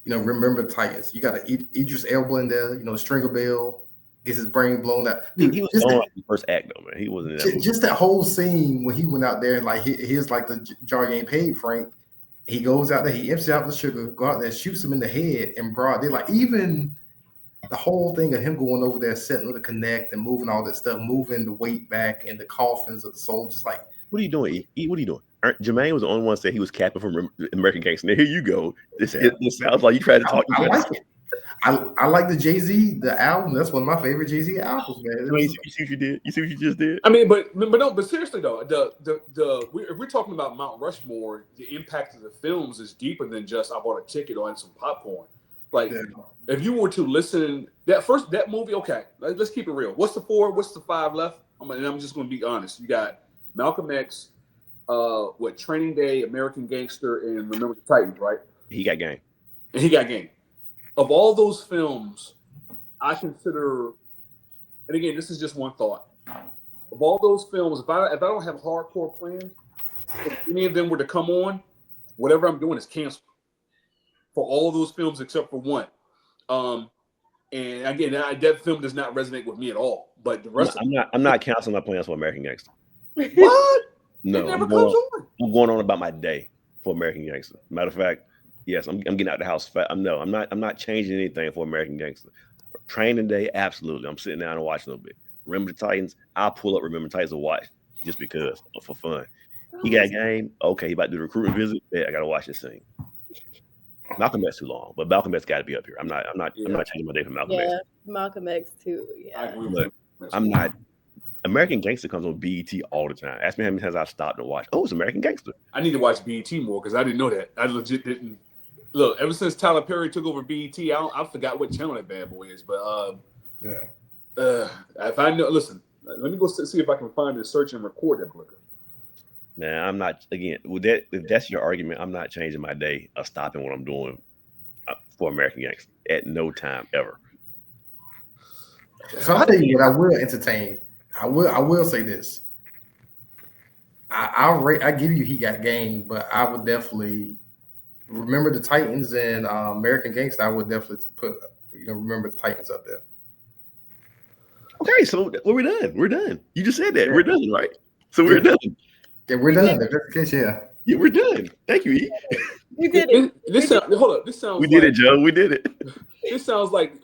D: Remember Titans. You got Idris Elba in there. Stringer Bell gets his brain blown out.
A: Dude, he was on the first act though, man. He wasn't in that movie.
D: Just that whole scene when he went out there and like here's like the jar you ain't paid, Frank. He goes out there, he empties out the sugar, go out there, shoots him in the head and broad. They're like, even the whole thing of him going over there, setting with the connect and moving all that stuff, moving the weight back and the coffins of the soldiers. Like,
A: what are you doing? What are you doing? Jermaine was the only one that said he was capping from American Gangster. Now, here you go. This sounds like you tried to talk.
D: I like it. I like the Jay-Z, the album. That's one of my favorite Jay-Z albums, man.
A: You see what you did? You see what you just did?
C: I mean, but seriously though, if we're talking about Mount Rushmore, the impact of the films is deeper than just I bought a ticket or some popcorn. Like, if you were to listen that movie, okay, let's keep it real. What's the 4? What's the 5 left? I'm just going to be honest. You got Malcolm X, Training Day, American Gangster, and Remember the Titans, right?
A: He got game.
C: And he got game. Of all those films, I consider, and again, this is just one thought. Of all those films, if I don't have hardcore plans, if any of them were to come on, whatever I'm doing is canceled for all of those films except for one. And again, that film does not resonate with me at all. But the rest,
A: I'm not canceling my plans for American Gangster.
C: What?
A: No,
C: it never comes on.
A: I'm going on about my day for American Gangster. Matter of fact, yes, I'm getting out the house. I'm not changing anything for American Gangster. Training Day, absolutely. I'm sitting down and watching a little bit. Remember the Titans? I'll pull up Remember the Titans and watch just because for fun. He got a game. Okay, he about to do the recruiting visit. Yeah, I gotta watch this thing. Malcolm X too long, but Malcolm X got to be up here. I'm not changing my day for Malcolm X.
B: Yeah, Malcolm X too. Yeah,
A: but I'm not. American Gangster comes on BET all the time. Ask me how many times I've stopped and watched. Oh, it's American Gangster.
C: I need to watch BET more because I didn't know that. I legit didn't. Look, ever since Tyler Perry took over BET, I forgot what channel that bad boy is. But if I know, listen, Let me go see if I can find and search and record that book.
A: Man, I'm not again. With that, if that's your argument, I'm not changing my day or stopping what I'm doing for American Gangster at no time ever.
D: So I'll tell you what I will entertain. I will say this. I give you he got game, but I would definitely remember the Titans and American Gangster. I would definitely put remember the Titans up there.
A: Okay, so we're done. We're done. You just said that. We're done, right? So we're done.
D: Yeah, we're done. If that's the case, yeah.
A: Yeah, we're done. Thank you, E.
B: We did it.
C: Hold up. This sounds.
A: We did it, Joe. We did it.
C: This sounds like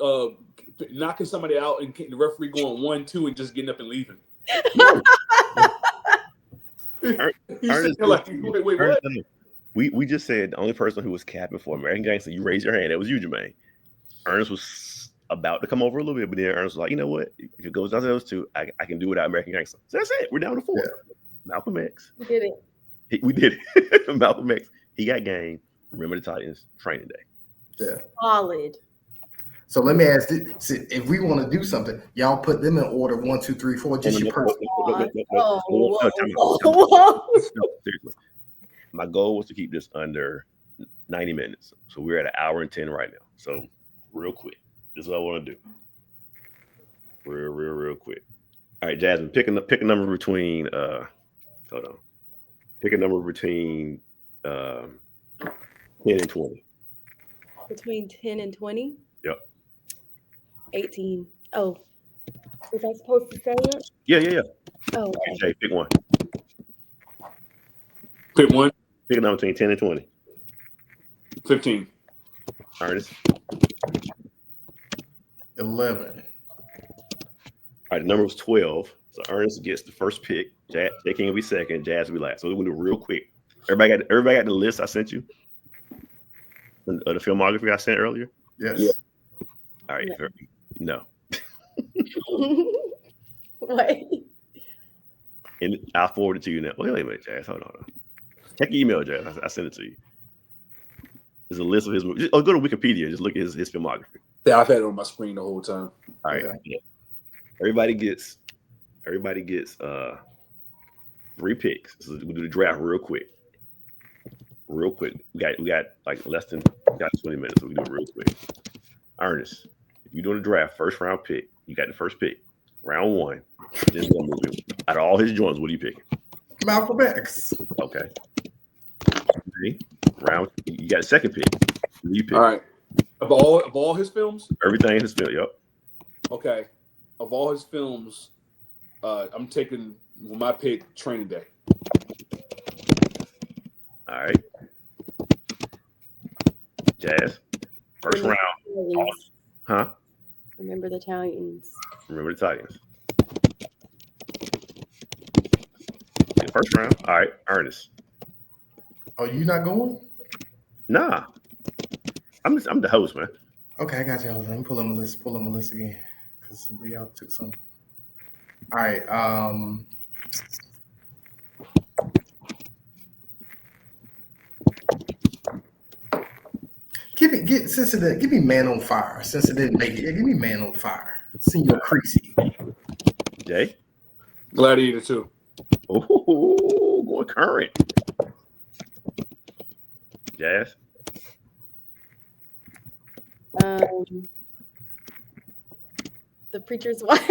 C: knocking somebody out and the referee going 1-2 and just getting up and leaving.
A: Ernest,
C: like, wait, what?
A: We just said the only person who was capping for American Gangster, you raised your hand. That was you, Jermaine. Ernest was about to come over a little bit, but then Ernest was like, you know what? If it goes down to those two, I can do without American Gangster. So that's it. We're down to 4. Yeah. Malcolm X.
B: We did it.
A: We did it. Malcolm X. He got game. Remember the Titans. Training Day.
D: Yeah.
B: Solid.
D: So let me ask this: if we want to do something, y'all put them in order 1, 2, 3, 4. Just your person.
A: Seriously. My goal was to keep this under 90 minutes. So we're at 1 hour and 10 right now. So real quick. This is what I want to do. Real quick. All right, Jasmine, pick a number between hold on. Pick a number between 10 and 20.
B: Between 10 and 20?
A: Yep.
B: 18. Oh. Was I supposed to say it?
A: Yeah.
B: Oh, okay.
A: Jay, pick one.
C: Pick one.
A: Pick a number between 10 and 20.
C: 15.
A: Ernest.
D: 11.
A: All right, the number was 12. So Ernest gets the first pick. Jay King will be second. Jazz will be last. So we're gonna do real quick. Everybody got the list I sent you? The filmography I sent earlier?
D: Yes.
C: Yeah.
A: All right. No.
B: Wait.
A: And I'll forward it to you now. Wait a minute, Jazz. Hold on. Check your email, Jazz. I sent it to you. There's a list of his movies. Go to Wikipedia. Just look at his filmography.
C: Yeah, I've had it on my screen the whole time.
A: All right. Yeah. Everybody gets 3 picks. So we'll do the draft real quick. We got like less than 20 minutes, so we do it real quick. Ernest, if you're doing a draft, first round pick, you got the first pick. Round 1. Denzel movie. Out of all his joints, what are you picking?
D: Malcolm X.
A: Okay. Round, you got a second pick. What do you pick?
C: All right. Of all his films?
A: Everything in his film, yep.
C: Okay. Of all his films, I'm taking my pick, Training Day.
A: All right. Jazz. First round. Huh?
B: Remember the Italians.
A: Remember the Titans. First round. All right. Ernest.
D: Oh, you not going?
A: Nah. I'm the host, man.
D: Okay, I got y'all. Let me pull up my list again. Because y'all took some. All right. Give me Man on Fire. Since it didn't make it, give me Man on Fire. Senior Creasy.
A: Jay?
C: Gladiator 2.
A: Oh, going current. Jazz?
B: The Preacher's Wife.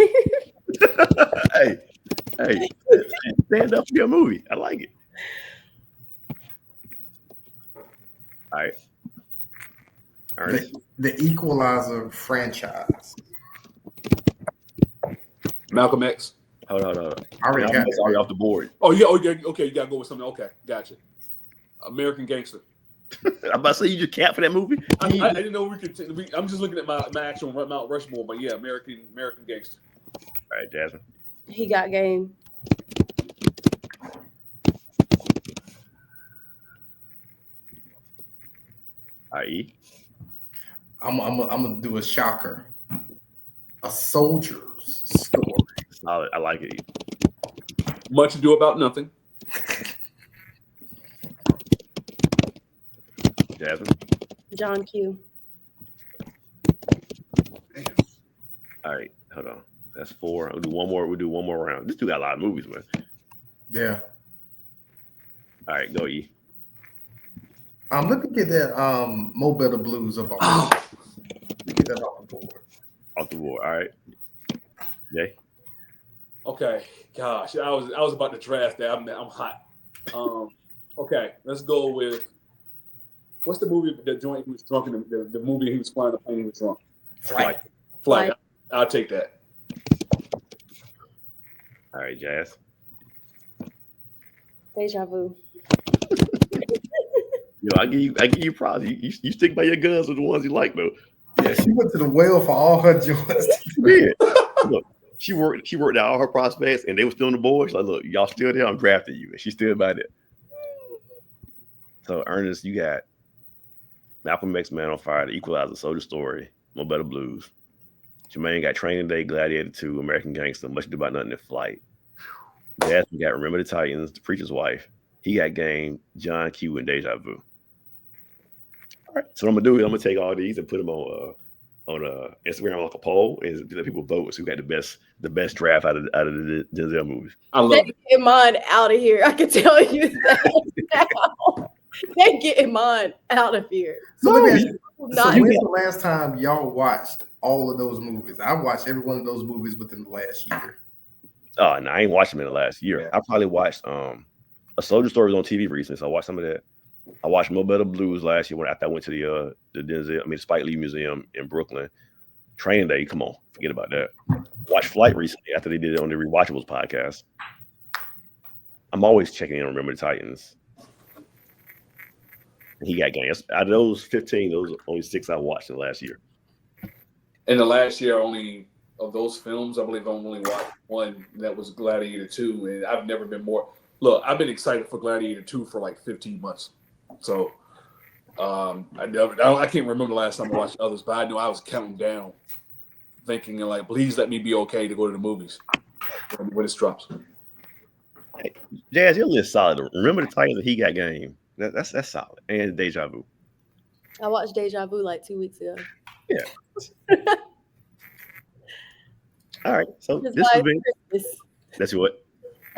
A: hey, stand up for your movie. I like it. All right.
D: The Equalizer franchise.
C: Malcolm X.
A: Hold on.
D: I already got it.
A: Sorry, off the board.
C: Oh yeah. Okay, you gotta go with something. Okay, gotcha. American Gangster.
A: I'm about to say you just capped for that movie.
C: I didn't know we could. I'm just looking at my actual Mount Rushmore, but yeah, American Gangster.
A: All right, Jasmine.
B: He got game.
A: I.E.
D: I'm gonna do a shocker. A soldier's story.
A: Solid. I like it.
C: Much Ado About Nothing.
A: Jasmine.
B: John Q.
C: Damn.
A: All right, hold on. That's 4. We'll do one more. We'll do one more round. This dude got a lot of movies, man.
D: Yeah.
A: All right, go E.
D: Let me get that Mo Better Blues up on get that off the board.
A: Off the board. All right. Jay.
C: Okay. Gosh, I was about to draft that. I'm hot. Okay, let's go with what's the movie? The joint he was drunk in the movie he was flying the plane. He was drunk. Flight. I'll take that.
A: All right, Jazz.
B: Deja vu.
A: Yo, I give you props. You stick by your guns with the ones you like, though.
D: Yeah, she went to the well for all her joints.
A: Yeah. Look, she worked out all her prospects, and they were still on the board. She's like, look, y'all still there? I'm drafting you, and she's still by it. So, Ernest, you got Malcolm X, Man on Fire, The Equalizer, Soldier Story, Mo Better Blues. Jermaine got Training Day, Gladiator 2, American Gangster, Much Ado About Nothing, in Flight. Jasmine got Remember the Titans, The Preacher's Wife. He got Game, John Q, and Deja Vu. All right. So what I'm gonna do is I'm gonna take all these and put them on Instagram like a poll and let people vote and see who got the best draft out of the Denzel movies.
C: I love it.
B: Get mine out of here. I can tell you that now. They getting mine out of here.
D: So let me ask you,
B: Not
D: when's the last time y'all watched all of those movies? I watched every one of those movies within the last year.
A: Oh, no, I ain't watched them in the last year. I probably watched A Soldier Story was on TV recently, so I watched some of that. I watched Mo Better Blues last year after I went to the Spike Lee Museum in Brooklyn. Training Day, come on, forget about that. Watched Flight recently after they did it on the Rewatchables podcast. I'm always checking in on Remember the Titans. He got games. Out of those 15, those are only 6 I watched in the last year.
C: In the last year, only of those films, I believe I only watched one. That was Gladiator 2, and I've never been more. Look, I've been excited for Gladiator 2 for like 15 months. So I can't remember the last time I watched others, but I knew I was counting down, thinking like, please let me be okay to go to the movies when it drops.
A: Hey, Jazz, your list solid. Remember the Titans and He Got Game. That's solid. And Deja Vu.
B: I watched Deja Vu like 2 weeks ago.
A: Yeah. All right. So this has been Christmas. That's what?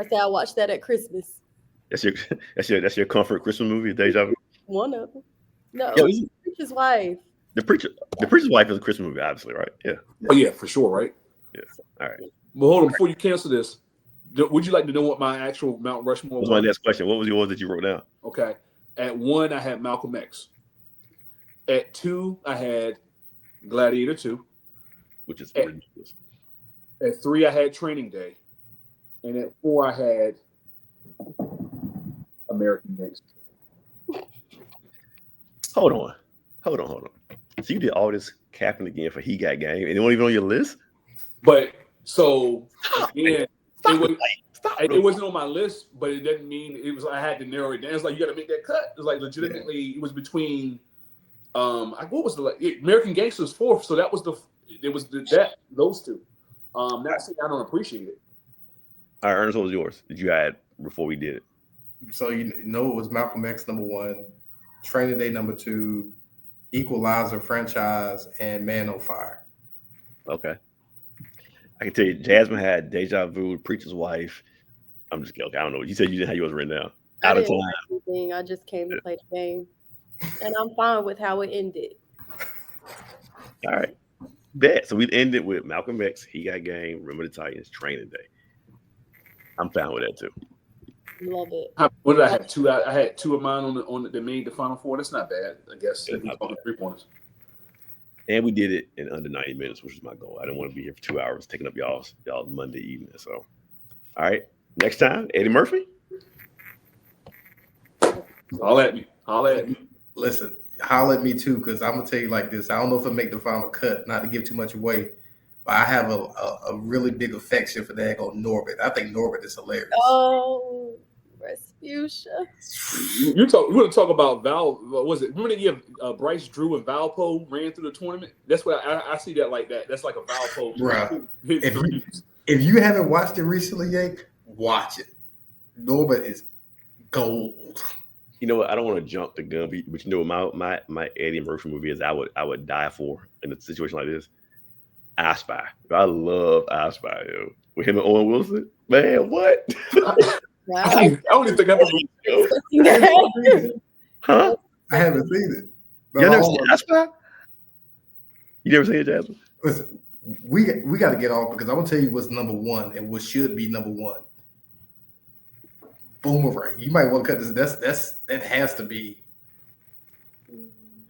B: I said I watched that at Christmas.
A: That's your comfort Christmas movie, Deja Vu?
B: One of them. No,
A: Yo,
B: The Preacher's Wife.
A: The Preacher's Wife is a Christmas movie, obviously, right? Yeah.
C: Oh yeah, for sure, right?
A: Yeah. All right.
C: But hold on, before you cancel this, would you like to know what my actual Mount Rushmore was?
A: My next question. What was yours that you wrote down?
C: Okay. At 1, I had Malcolm X. At 2, I had Gladiator 2.
A: Which is ridiculous.
C: At 3, I had Training Day. And at 4, I had American Gangster.
A: Hold on. So you did all this capping again for He Got Game, and it wasn't even on your list?
C: But so again, it wasn't on my list, but it doesn't mean it was. I had to narrow it down. It's like you got to make that cut. It's like legitimately, it was between. What was American Gangster was 4th, so that was those two. Not saying I don't appreciate it.
A: All right, Ernest, what was yours? Did you add before we did it?
D: So it was Malcolm X number 1, Training Day number 2, Equalizer franchise, and Man on Fire.
A: Okay. I can tell you, Jasmine had Deja Vu, Preacher's Wife. I'm just kidding. I don't know. You said you didn't have yours written down. Out of time.
B: I just came to play the game. And I'm fine with how it ended.
A: All right. Bet. So we ended with Malcolm X, He Got Game, Remember the Titans, Training Day. I'm fine with that too.
B: Love it.
C: What did I have? 2. I had 2 of mine on that made the Final Four. That's not bad, I guess. If you're talking 3-pointers.
A: And we did it in under 90 minutes, which was my goal. I didn't want to be here for 2 hours taking up y'all's Monday evening. So, all right. Next time, Eddie Murphy.
C: Holla at me.
D: Listen, holla at me too, because I'm gonna tell you like this. I don't know if it'll make the final cut, not to give too much away, but I have a really big affection for that on Norbit. I think Norbit is hilarious.
B: Oh, Respucia.
C: You want to talk about Val? What was it? Remember the year Bryce Drew and Valpo ran through the tournament? That's what I see that like that. That's like a Valpo.
D: Bro, if you haven't watched it recently, Yank, watch it. Norbit is gold.
A: You know what? I don't want to jump the gun, but you know what my Eddie Murphy movie is I would die for in a situation like this. I Spy. I love I Spy, yo. With him and Owen Wilson. Man, what?
B: Wow.
C: I don't even think I've ever.
A: Huh?
D: I haven't seen it.
A: You never seen I Spy? You never seen it, Jasmine?
D: Listen, we got to get off because I'm gonna tell you what's number one and what should be number one. Boomerang. You might want to cut this. That has to be.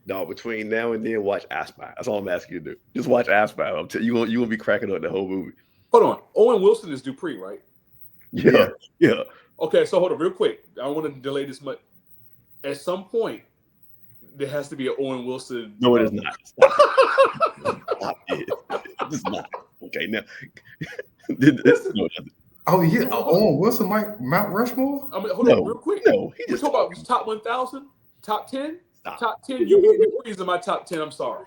A: No, between now and then, watch I Spy. That's all I'm asking you to do. Just watch I Spy. I'm telling you, you gonna be cracking up the whole movie.
C: Hold on. Owen Wilson is Dupree, right?
A: Yeah.
C: Okay, so hold on, real quick. I don't want to delay this much. At some point, there has to be an Owen Wilson.
A: No, it is not. Stop it. It's not. Okay, now.
D: Oh yeah, Owen Wilson, Mount Rushmore.
C: I mean, hold on, real quick.
A: No,
C: we talk about top 1,000, top 10,
A: Stop.
C: top 10. You mean Dupree's in my top 10? I'm sorry.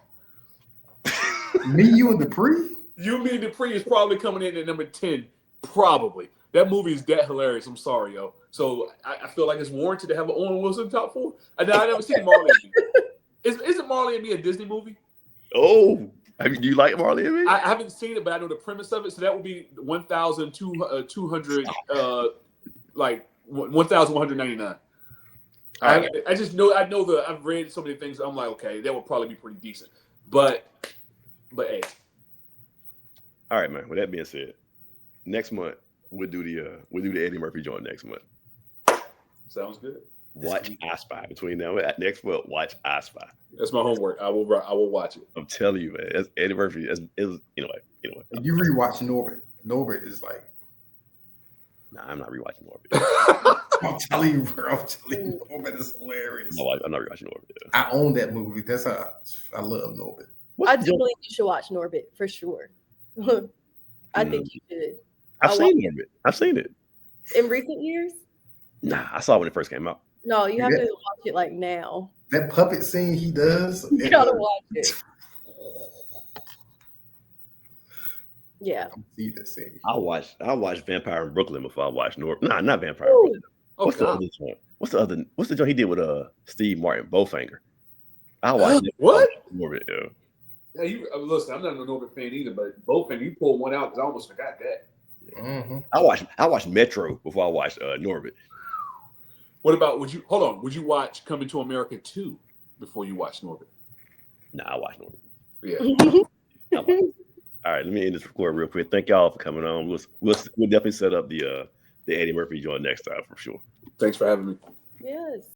D: Me, you, and Dupree.
C: You mean Dupree is probably coming in at number 10, probably. That movie is that hilarious. I'm sorry, yo. So I feel like it's warranted to have an Owen Wilson top 4. I never seen Marley and Me. Isn't Marley and Me a Disney movie?
A: Oh, do you like Marley and Me?
C: I haven't seen it, but I know the premise of it. So that would be 1,200, like 1,199. I just know. I've read so many things. I'm like, okay, that would probably be pretty decent. But hey.
A: All right, man. With that being said, next month we'll do the Eddie Murphy joint next month.
C: Sounds good.
A: Watch I Spy. Between now and next month, watch I Spy.
C: That's my homework. I will watch it.
A: I'm telling you, man. That's Eddie Murphy is anyway.
D: You rewatch Norbit. Norbit is like.
A: Nah, I'm not rewatching Norbit.
D: I'm telling you, bro. Norbit is hilarious.
A: I'm not rewatching Norbit. Yeah.
D: I own that movie. That's how I love Norbit.
B: I do believe you should watch Norbit for sure. I think you should.
A: I've seen Norbit. I've seen it.
B: In recent years?
A: Nah, I saw it when it first came out.
B: No, you have to watch it like now.
D: That puppet scene he does.
B: You gotta watch it. Yeah.
D: See that scene.
A: I watched Vampire in Brooklyn before I watched Norbit. Nah, not Vampire in Brooklyn. What's the other one? What's the joint he did with Steve Martin, Bowfinger? I watched
C: what?
A: Norbit, yeah.
C: Yeah, listen. I'm not a Norbit fan either, but Bowfinger, you pulled one out because I almost forgot that.
D: Mm-hmm.
A: I watched Metro before I watched Norbit.
C: What about would you watch Coming to America 2 before you watch Norbit?
A: Nah, I watched Norbit.
C: Yeah.
A: All right, let me end this record real quick. Thank y'all for coming on. We'll definitely set up the Eddie Murphy joint next time for sure.
C: Thanks for having me.
B: Yes.